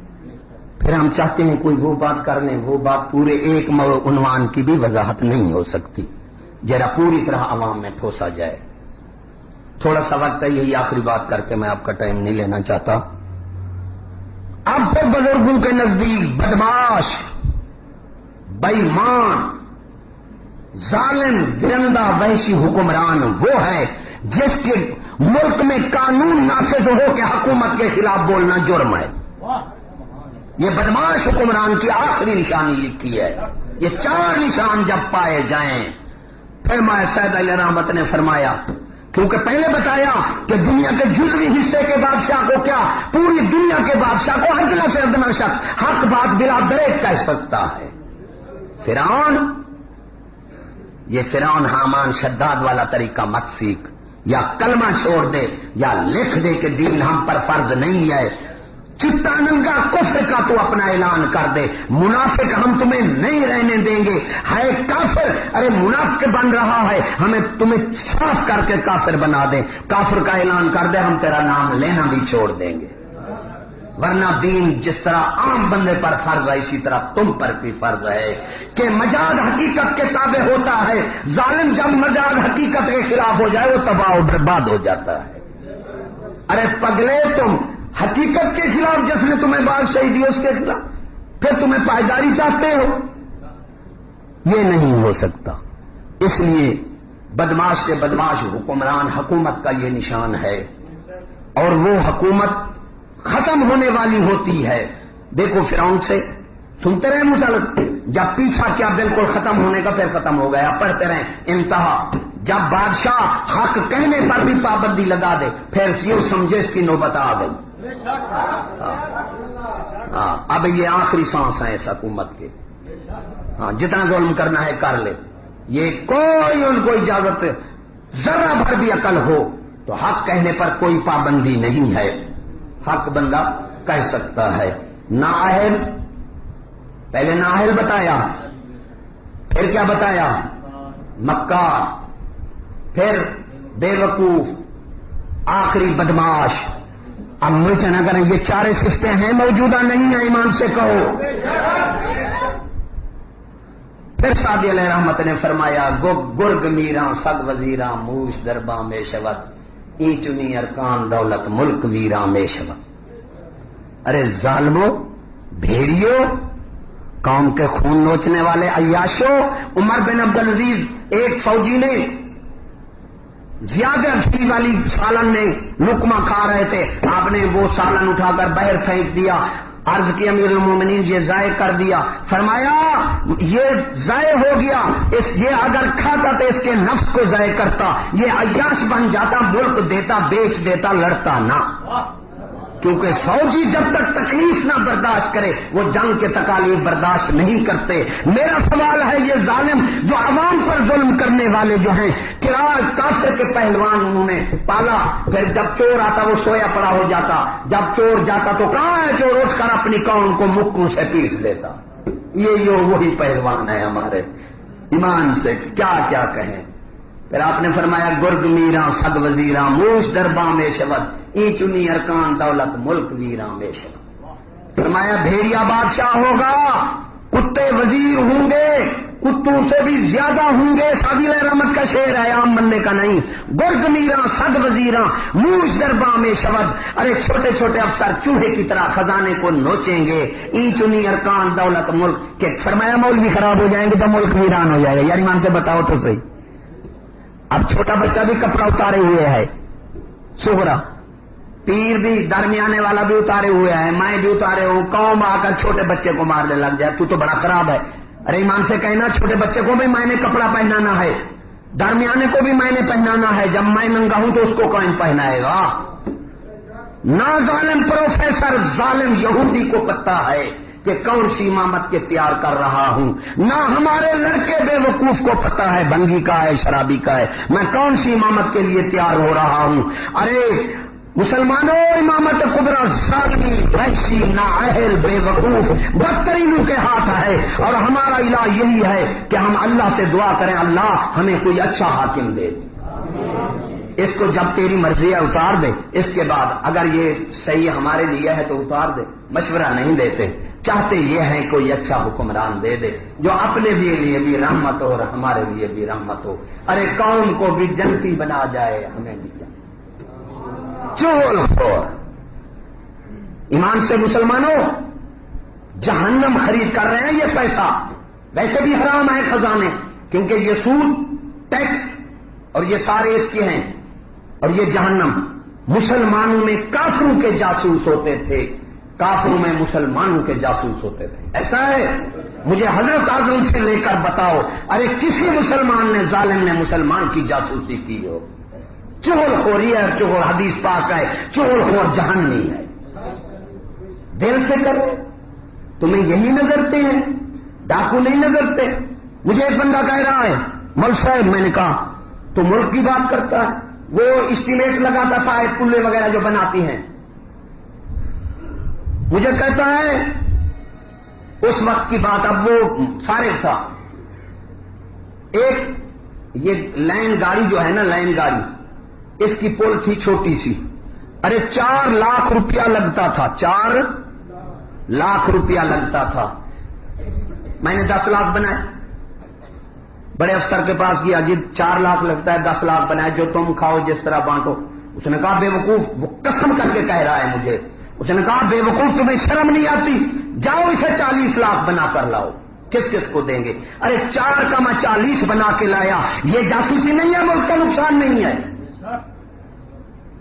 B: پھر ہم چاہتے ہیں کوئی وہ بات کر لیں, وہ بات پورے ایک عنوان کی بھی وضاحت نہیں ہو سکتی, ذرا پوری طرح عوام میں ٹھوسا جائے. تھوڑا سا وقت ہے, یہی آخری بات کر کے میں آپ کا ٹائم نہیں لینا چاہتا. اب تو بزرگوں کے نزدیک بدماش, بے ایمان, ظالم, درندہ, وحشی حکمران وہ ہے جس کے ملک میں قانون نافذ ہو کہ حکومت کے خلاف بولنا جرم ہے. یہ بدماش حکمران کی آخری نشانی لکھی ہے. یہ 4 نشان جب پائے جائیں, پھر میں سید علی رحمت نے فرمایا, کیونکہ پہلے بتایا کہ دنیا کے جزوی حصے کے بادشاہ کو کیا, پوری دنیا کے بادشاہ کو ادنیٰ سے ادنیٰ شخص حق بات بلا دریغ کہہ سکتا ہے. فرعون, یہ فرعون حامان شداد والا طریقہ مت سیکھ, یا کلمہ چھوڑ دے یا لکھ دے کہ دین ہم پر فرض نہیں ہے. چٹا ننگا کفر کا تو اپنا اعلان کر دے, منافق ہم تمہیں نہیں رہنے دیں گے, ہے کافر, ارے منافق بن رہا ہے, ہمیں تمہیں صاف کر کے کافر بنا دیں, کافر کا اعلان کر دے, ہم تیرا نام لینا بھی چھوڑ دیں گے. ورنہ دین جس طرح عام بندے پر فرض ہے اسی طرح تم پر بھی فرض ہے کہ مجاز حقیقت کے تابع ہوتا ہے. ظالم جب مجاز حقیقت کے خلاف ہو جائے وہ تباہ و برباد ہو جاتا ہے. ارے پگلے, تم حقیقت کے خلاف جس نے تمہیں بادشاہی دی اس کے خلاف, پھر تمہیں پائیداری چاہتے ہو, یہ نہیں ہو سکتا. اس لیے بدماش سے بدماش حکمران حکومت کا یہ نشان ہے, اور وہ حکومت ختم ہونے والی ہوتی ہے. دیکھو فرعون سے سنتے رہے مسلط, جب پیچھا کیا بالکل ختم ہونے کا, پھر ختم ہو گیا, پڑھتے رہے انتہا. جب بادشاہ حق کہنے پر بھی پابندی لگا دے, پھر یہ سمجھے اس کی نوبت آ گئی. اب یہ آخری سانس ہے اس حکومت کے. جتنا ظلم کرنا ہے کر لے, یہ کوئی ان کو اجازت, ذرا بھر بھی عقل ہو تو حق کہنے پر کوئی پابندی نہیں ہے. حق بندہ کہہ سکتا ہے. نااہل, پہلے نااہل بتایا, پھر کیا بتایا, مکار, پھر بے وقوف, آخری بدماش. اب ملچہ نہ کریں, یہ 4 صفتیں ہیں موجودہ نہیں ہیں, ایمان سے کہو. پھر سعدی علیہ رحمت نے فرمایا گرگ میراں سگ وزیراں موش درباں میں شود ای چنی ارکان دولت ملک ویراں میں شود. ارے ظالمو، بھیڑیو، قوم کے خون نوچنے والے عیاشو، عمر بن عبدالعزیز ایک فوجی نے زیادہ گھی والی سالن میں لقمہ کھا رہے تھے، آپ نے وہ سالن اٹھا کر باہر پھینک دیا. عرض کی امیر المومنین یہ ضائع کر دیا. فرمایا یہ ضائع ہو گیا، یہ اگر کھاتا تو اس کے نفس کو ضائع کرتا، یہ عیاش بن جاتا، ملک دیتا، بیچ دیتا، لڑتا نہ. کیونکہ فوجی جب تک تکلیف نہ برداشت کرے وہ جنگ کے تکالیف برداشت نہیں کرتے. میرا سوال ہے یہ ظالم جو عوام پر ظلم کرنے والے جو ہیں، کافر کے پہلوان انہوں نے پالا، پھر جب چور آتا وہ سویا پڑا ہو جاتا، جب چور جاتا تو کہاں ہے چور، اٹھ کر اپنی قوم کو مکوں سے پیٹ دیتا. یہ وہی پہلوان ہے ہمارے. ایمان سے کیا کیا کہیں. پھر آپ نے فرمایا گرگ میراں سگ وزیراں موش درباں میں شود ای چنی ارکان دولت ملک ویراں میں شود. فرمایا بھیڑیا بادشاہ ہوگا، کتے وزیر ہوں گے، کتوں سے بھی زیادہ ہوں گے. سعدی علیہ رحمت کا شعر ہے، عام بننے کا نہیں. گرگ میراں سگ وزیراں موش درباں میں شود. ارے چھوٹے چھوٹے افسر چوہے کی طرح خزانے کو نوچیں گے. ای چنی ارکان دولت ملک کے. فرمایا مولوی خراب ہو جائیں گے تو ملک ویران ہو جائے گا. یار ایمان سے بتاؤ تو صحیح. اب چھوٹا بچہ بھی کپڑا اتارے ہوئے ہے، سغرا، پیر بھی درمیانے والا بھی اتارے ہوئے ہے، میں بھی اتارے ہوں. قوم آ کر چھوٹے بچے کو مارنے لگ جائے تو بڑا خراب ہے. ارے ایمان سے کہنا چھوٹے بچے کو بھی میں نے کپڑا پہنانا ہے، درمیانے کو بھی میں نے پہنانا ہے. جب میں ننگا ہوں تو اس کو کون پہنائے گا؟ نہ ظالم پروفیسر ظالم یہودی کو پتہ ہے کہ کون سی امامت کے تیار کر رہا ہوں، نہ ہمارے لڑکے بے وقوف کو پتہ ہے بنگی کا ہے شرابی کا ہے میں کون سی امامت کے لیے تیار ہو رہا ہوں. ارے مسلمانوں، امامت قدرہ ظالمی وحشی نااہل بے وقوف بدترینوں کے ہاتھ ہے، اور ہمارا الہ یہی ہے کہ ہم اللہ سے دعا کریں اللہ ہمیں کوئی اچھا حاکم دے. اس کو جب تیری مرضی ہے اتار دے، اس کے بعد اگر یہ صحیح ہمارے لیے ہے تو اتار دے. مشورہ نہیں دیتے، چاہتے یہ ہے کوئی اچھا حکمران دے دے جو اپنے لیے بھی رحمت ہو اور ہمارے لیے بھی رحمت ہو. ارے قوم کو بھی جنتی بنا جائے، ہمیں بھی جنتی. چول خور ایمان سے مسلمانوں، جہنم خرید کر رہے ہیں. یہ پیسہ ویسے بھی حرام ہے خزانے، کیونکہ یہ سود، ٹیکس اور یہ سارے اس کے ہیں. اور یہ جہنم مسلمانوں میں کافروں کے جاسوس ہوتے تھے، کافروں میں مسلمانوں کے جاسوس ہوتے تھے. ایسا ہے؟ مجھے حضرت اعظم سے لے کر بتاؤ ارے کسی مسلمان نے ظالم نے مسلمان کی جاسوسی کی ہو؟ چغل خوری ہے، چغل حدیث پاک ہے، چغل خور جہنمی ہے. دل سے کرو. تمہیں یہی نظرتے ہیں، ڈاکو نہیں نظرتے. مجھے ایک بندہ کہہ رہا ہے ملک صاحب، میں نے کہا تو ملک کی بات کرتا ہے، وہ اسٹیمیٹ لگاتا تھا پلے وغیرہ جو بناتی ہیں. مجھے کہتا ہے اس وقت کی بات، اب وہ فارغ تھا. ایک یہ لائن گاڑی جو ہے نا، لائن گاڑی، اس کی پول تھی چھوٹی سی. ارے 4 لاکھ روپیہ لگتا تھا، 4 لاکھ روپیہ لگتا تھا. میں نے 10 لاکھ بنائے. بڑے افسر کے پاس گیا، جی 4 لاکھ لگتا ہے، 10 لاکھ بنائے، جو تم کھاؤ جس طرح بانٹو. اس نے کہا بے وقوف، وہ قسم کر کے کہہ رہا ہے مجھے. اس نے کہا بے وقوف تمہیں شرم نہیں آتی؟ جاؤ اسے 40 لاکھ بنا کر لاؤ. کس کس کو دیں گے؟ ارے 4 کا میں 40 بنا کے لایا. یہ جاسوسی نہیں ہے، ملک کا نقصان نہیں ہے.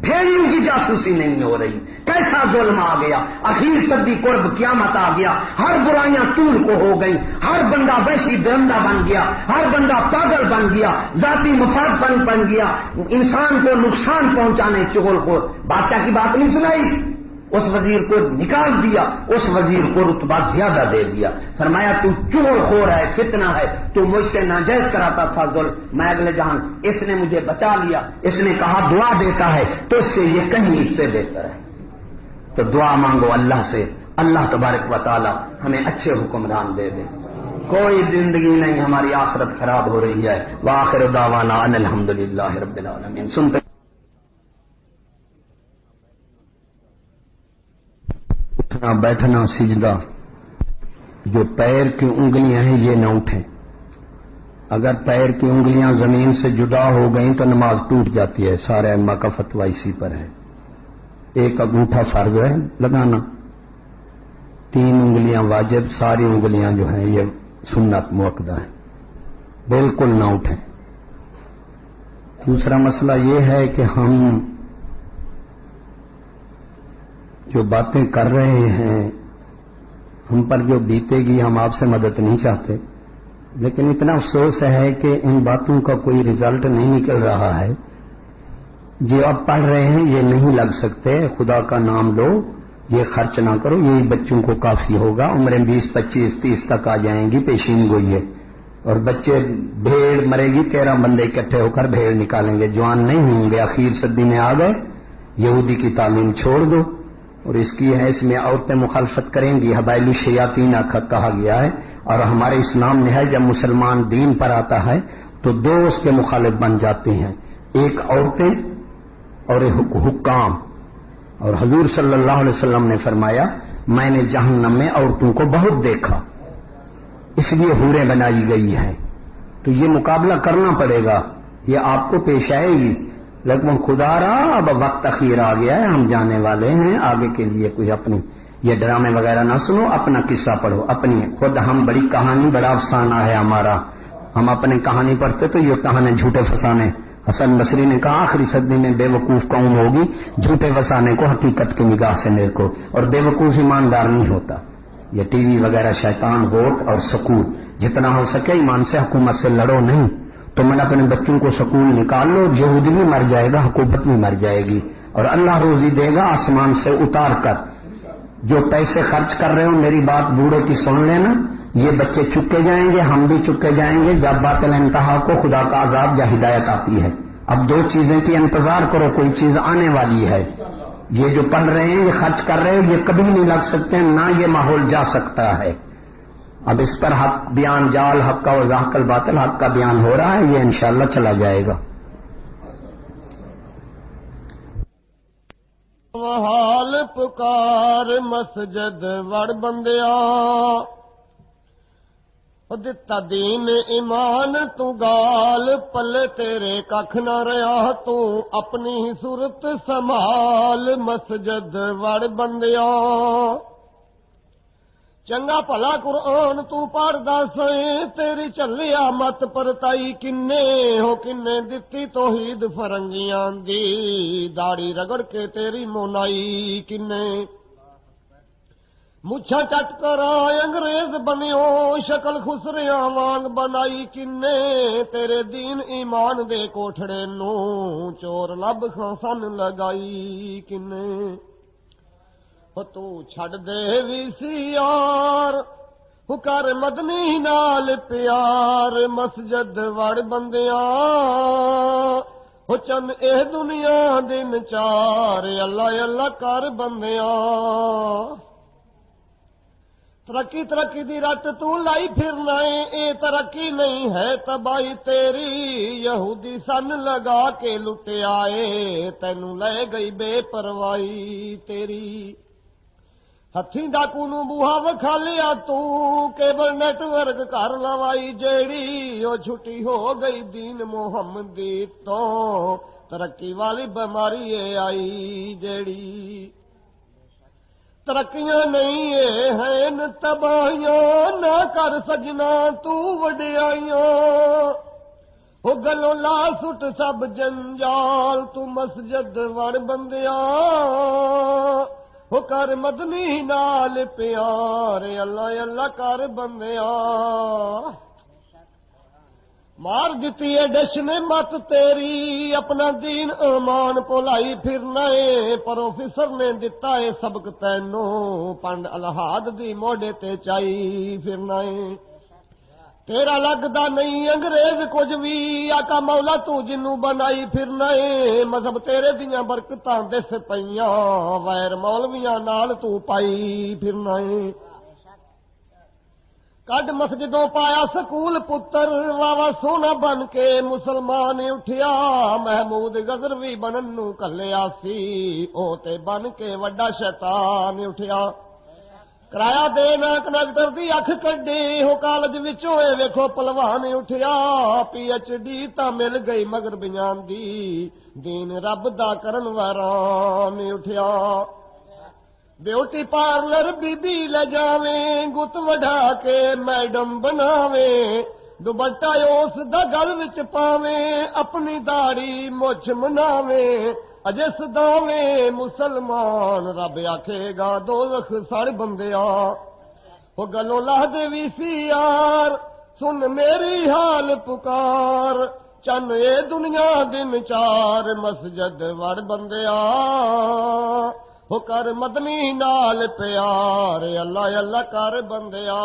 B: بھیڑیوں کی جاسوسی نہیں ہو رہی. کیسا ظلم آ گیا. اخیر صدی قرب قیامت آ گیا. ہر برائیاں طول کو ہو گئی. ہر بندہ ویسی درندہ بن گیا. ہر بندہ پاگل بن گیا. ذاتی مفاد بن گیا. انسان کو نقصان پہنچانے چغل کو. بادشاہ کی بات نہیں سنائی، اس وزیر کو نکال دیا، اس وزیر کو رتبہ زیادہ دے دیا. فرمایا تو چغل خور ہے، فتنہ ہے، تو مجھ سے ناجائز کراتا تھا ظلم، میں اگلے جہان. اس نے مجھے بچا لیا. اس نے کہا دعا دیتا ہے تو اس سے یہ کہیں اس سے بہتر ہے. تو دعا مانگو اللہ سے، اللہ تبارک و تعالی ہمیں اچھے حکمران دے دے. کوئی زندگی نہیں، ہماری آخرت خراب ہو رہی ہے. وآخر دعوانا ان الحمدللہ رب العالمین. سنتے اٹھنا بیٹھنا سجدہ، جو پیر کی انگلیاں ہیں یہ نہ اٹھیں. اگر پیر کی انگلیاں زمین سے جدا ہو گئیں تو نماز ٹوٹ جاتی ہے. سارے ائمہ کا فتویٰ اسی پر ہے. ایک انگوٹھا فرض ہے لگانا، 3 انگلیاں واجب، ساری انگلیاں جو ہیں یہ سنت مؤکدہ ہیں، بالکل نہ اٹھیں. دوسرا مسئلہ یہ ہے کہ ہم جو باتیں کر رہے ہیں ہم پر جو بیتے گی ہم آپ سے مدد نہیں چاہتے، لیکن اتنا افسوس ہے کہ ان باتوں کا کوئی رزلٹ نہیں نکل رہا ہے. جو آپ پڑھ رہے ہیں یہ نہیں لگ سکتے. خدا کا نام لو، یہ خرچ نہ کرو، یہی بچوں کو کافی ہوگا. عمریں 20 25 30 تک آ جائیں گی، پیشین گوئی ہے. اور بچے بھیڑ مرے گی، 13 بندے اکٹھے ہو کر بھیڑ نکالیں گے، جوان نہیں ہوں گے. اخیر صدی میں آ گئے. یہودی کی تعلیم چھوڑ دو، اور اس کی ہے اس میں عورتیں مخالفت کریں گی. حبائل الشیاطین کہا گیا ہے، اور ہمارے اسلام میں ہے جب مسلمان دین پر آتا ہے تو 2 اس کے مخالف بن جاتے ہیں، ایک عورتیں اور ایک حکام. اور حضور صلی اللہ علیہ وسلم نے فرمایا میں نے جہنم میں عورتوں کو بہت دیکھا، اس لیے حوریں بنائی گئی ہیں. تو یہ مقابلہ کرنا پڑے گا، یہ آپ کو پیش آئے گی. لیکن خدا رہا اب وقت اخیر آ گیا ہے، ہم جانے والے ہیں. آگے کے لیے کوئی اپنی یہ ڈرامے وغیرہ نہ سنو، اپنا قصہ پڑھو اپنی. خود ہم بڑی کہانی، بڑا افسانہ ہے ہمارا. ہم اپنی کہانی پڑھتے تو یہ کہانے جھوٹے فسانے. حسن بصری نے کہا آخری صدی میں بے وقوف قوم ہوگی جھوٹے فسانے کو حقیقت کی نگاہ سے میرے کو. اور بے وقوف ایماندار نہیں ہوتا. یہ ٹی وی وغیرہ شیطان، ووٹ اور سکول، جتنا ہو سکے ایمان سے حکومت سے لڑو نہیں. تو میں اپنے بچوں کو سکول نکال لو، یہودی بھی مر جائے گا، حکومت بھی مر جائے گی، اور اللہ روزی دے گا آسمان سے اتار کر. جو پیسے خرچ کر رہے ہو میری بات بوڑھے کی سن لینا، یہ بچے چکے جائیں گے، ہم بھی چکے جائیں گے. جب باطل انتہا کو خدا کا عذاب یا ہدایت آتی ہے. اب 2 چیزیں کی انتظار کرو، کوئی چیز آنے والی ہے. یہ جو پڑھ رہے ہیں، یہ خرچ کر رہے ہیں، یہ کبھی نہیں لگ سکتے، نہ یہ ماحول جا سکتا ہے. اب اس پر حق بیان جال حق کا وضاحت الباطل حق کا بیان ہو رہا ہے، یہ انشاءاللہ چلا جائے گا.
C: حال پکار مسجد وڑ بندیاں، دتا دین ایمان تو گال، پلے تیرے ککھ نہ رہا تو اپنی صورت سنبھال مسجد وڑ بندیاں. چنگا بھلا قرآن تو پڑھدا سیں، تیری چلیا مت پرتائی کنے ہو کنے دتی توحید فرنگیاں دی، داڑھی رگڑ کے تیری مونائی کنے. مچھا چٹ کر انگریز بنیو، شکل خسریاں وانگ بنائی کنے، تیرے دین ایمان دے کوٹھڑے نو چور لب کھاں سن لگائی کنے. تو چھڑ دے وی سی یار کر مدنی نال پیار، مسجد وڑ بندیاں ہو چن اے دنیا دن 4، اللہ اللہ کر بندیاں. ترقی ترقی دی رٹ تو لائی پھرنا ہے، اے ترقی نہیں ہے تباہی تیری، یہودی سن لگا کے لٹے آئے، تینوں لے گئی بے پروائی تیری. ہتھیں ڈاکو نو بوہا وکھا لیا تو، کیبل نیٹ ورک کر لوائی جیڑی، او چھٹی ہو گئی دین محمدی تو، ترقی والی بیماری آئی جیڑی. ترقیاں نہیں ہیں تباہیاں، نہ کر سجنا تو وڈیائیاں، او گلوں لا سٹ سب جنجال، تو مسجد وڑ بندیاں ہو کر مدنی نال پیار، اللہ اللہ کر بندیاں. مار دیتی ہے ڈش نے مت تیری، اپنا دین ایمان پولائی پھرنا ہے، پروفیسر نے دتا ہے سبق تینوں، پنڈ الہاد دی موڈے تے چائی پھرنا ہے. تیرا لگدا نہیں انگریز کچھ بھی، آقا مولا تو جنوں بنائی پھرنا ہے، مذہب تیرے دیاں برکتاں دس پئیاں، غیر مولویاں نال تو پائی پھرنا ہے. کڈ مسجدوں پایا سکول پتر، واوا سونا بن کے مسلمان اٹھیا، محمود غزنوی بنن نو کلیا سی، او تے بن کے وڈا شیطان اٹھیا. کرایہ دینا کنڈکٹر دی اکھ کڈی ہو کالج وچوں اے ویکھو پلوان اٹھیا پی ایچ ڈی تا مل گئی مگر بیان دی دین رب دا کرن واران اٹھیا بیوٹی پارلر بی بی لے جاویں گت وڈا کے میڈم بناویں دوپٹہ اس دا گل وچ پاویں اپنی داڑھی مچھ مناویں اجے سداویں مسلمان رب آکھے گا دوزخ سڑ بندیا وہ گلوں لاہ دے وی سی یار سن میری حال پکار چن اے دنیا دن چار مسجد وڑ بندیا ہو کر مدنی نال پیار اللہ اللہ کر بندیا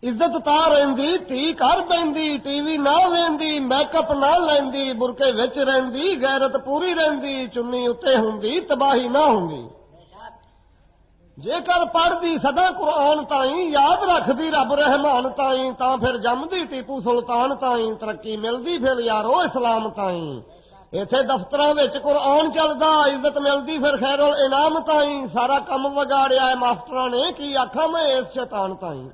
C: عزت تا رہندی تی کر بیندی ٹی وی نہ ویندی میک اپ نہ لیندی برکے وچ رہندی غیرت پوری رہندی چنی اتے ہوندی تباہی نہ ہوندی جے کر پڑھدی سدا قرآن تائیں یاد رکھدی رب رحمان تائیں تاں پھر جمدی ٹیپو سلطان تائیں ترقی ملدی پھر یارو اسلام تائیں ایتھے دفتراں وچ قرآن چلدا عزت ملدی پھر خیر الانعام تائیں سارا کم وگاڑیا ہے ماسٹراں نے کی آکھاں میں اس شیطان تائیں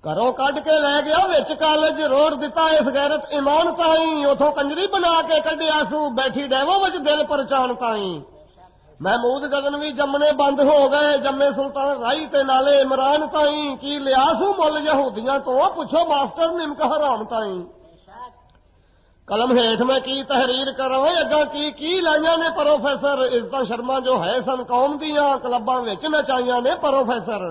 C: گھروں کڈ کے لے گیا وچ کالج روڑ دتا اس غیرت ایمان تائیں اتوں کنجری بنا کے کڈیا سو بیٹھی ڈیوو وچ دل پرچان تائیں محمود غزنوی جمنے بند ہو گئے جمے سلطان رائی تے نالے عمران تائیں کی لیا سو مل یہودیاں تو پوچھو ماسٹر نمک حرام تائیں قلم ہیٹھ میں کی تحریر کراں اگاں کی لائیاں نے پروفیسر عزت شرما جو ہے سن قوم دیاں کلباں وچ نچائیاں نے پروفیسر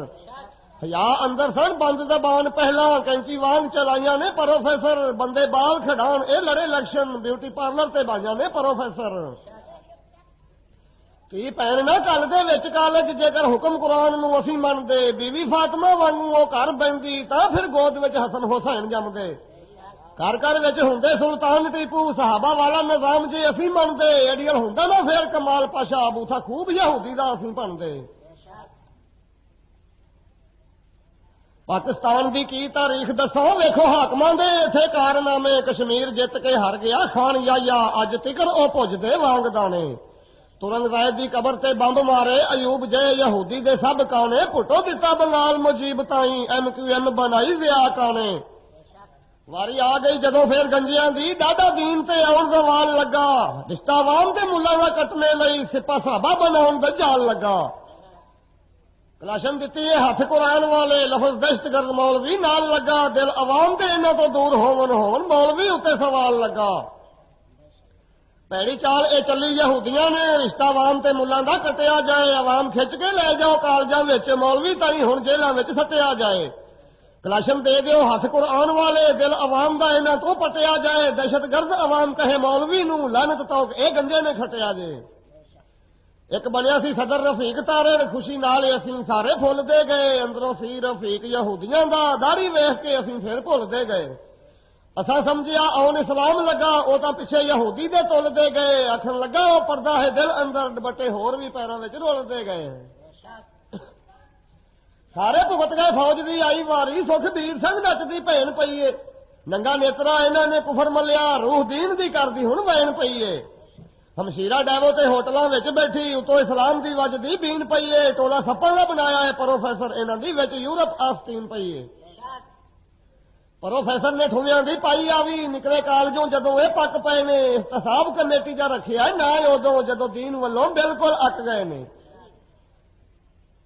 C: یا اندر سن بند زبان پہلا کینچی وانگ چلائیاں نے پروفیسر بندے بال کھڈان اے لڑے الیکشن بیوٹی پارلر تے بائیاں نے پروفیسر کی پہننا کل دے وچ کالج جے کر حکم قرآن نو اسی من دے بیوی فاطمہ وانگوں او گھر بہندی تا پھر گود وچ حسن حسین جم دے گھر گھر وچ ہوندے سلطان ٹیپو صحابہ والا نظام جے اسی من دے ایڈیل ہوندا نا پھر کمال پاشا ابو تھا خوب یہودی دا اسی بن دے پاکستان دی کی تاریخ دسو ویکھو حاکماں دے ایتھے کارنامے کشمیر جت کے ہر گیا خان یا اج تکر او پجدے وانگ دانے ترنگ زائد دی قبر تے بمب مارے ایوب جے یہودی دے سب کانے پٹو دتا بنگال مجیب تائیں ایم کیو ایم بنائی ضیا کانے واری آ گئی جدوں پھر گنجیاں دی ڈاڈا دین تے آن زوال لگا رشتہ عوام تے ملا دا کٹنے لئی سپا صحابہ بناؤن دا جال لگا کلاشن دیتی ہے ہاتھ قرآن والے لفظ دہشت گرد مولوی نال لگا دل عوام دے انہاں تو دور ہون مولوی اتے سوال لگا پیڑی چال اے چلی یہودیاں نے رشتہ عوام تے ملاں دا کٹیا جائے عوام کھچ کے لے جاؤ کالجاں وچ مولوی تائیں ہن جیلاں وچ سٹیا جائے کلاشن دے دیو ہاتھ قرآن والے دل عوام دا انہاں تو پٹیا جائے دہشت گرد عوام کہے مولوی نو لعنت توک اے گنجے نے کھٹیا جے ایک بنیا سی صدر رفیق تارے خوشی نال اسی سارے پھول دے گئے اندروں سی رفیق یہودیاں دا داڑھی ویکھ کے اسی پھر بھول دے گئے اساں سمجھیا آن اسلام لگا او تاں پیچھے یہودی دے تول دے گئے آکھن لگا او پردہ ہے دل اندر بٹے ہور بھی پیراں وچ رول دے گئے سارے بھگت گئے فوج دی آئی واری سکھ بیر سنگ نچدی بھین پئی ہے ننگا نیترا انہاں نے کفر ملیا روح دین دی کردی ہن وین پئی ہے ہمشیرہ ڈیوو تے ہوٹلاں وچ بیٹھی اتو اسلام دی وجدی بین پئی ہے ٹولا سپن دا بنایا ہے پروفیسر انہاں دی وچ یورپ آستین پئی ہے پروفیسر نے ٹھویاں دی پائی آوی نکلے کالجوں جدوں اے پک پئے نے احتساب کمیٹی جا رکھیا ہے نہ ادوں جدوں دین والوں بالکل اک گئے نے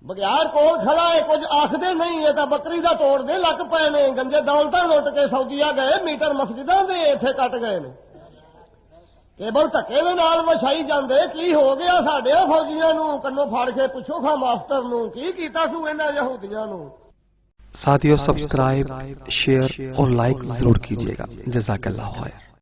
C: بگیار کول کھڑا ہے کچھ آکھدے نہیں یہ تاں بکری دا توڑ دے لگ پئے نے گنجے دولتاں لٹ کے سعودیہ گئے میٹر مسجداں دے ایتھے کٹ گئے نے کیبل دھکے دے نال وچھائی جاندے کی ہو گیا ساڈے فوجیاں نو کنوں پھاڑ کے پوچھو کھا ماسٹر نو کی کیتا سو انہاں یہودیاں نو
D: ساتھیو سبسکرائب شیئر اور لائک ضرور کیجیے گا جزاک اللہ خیر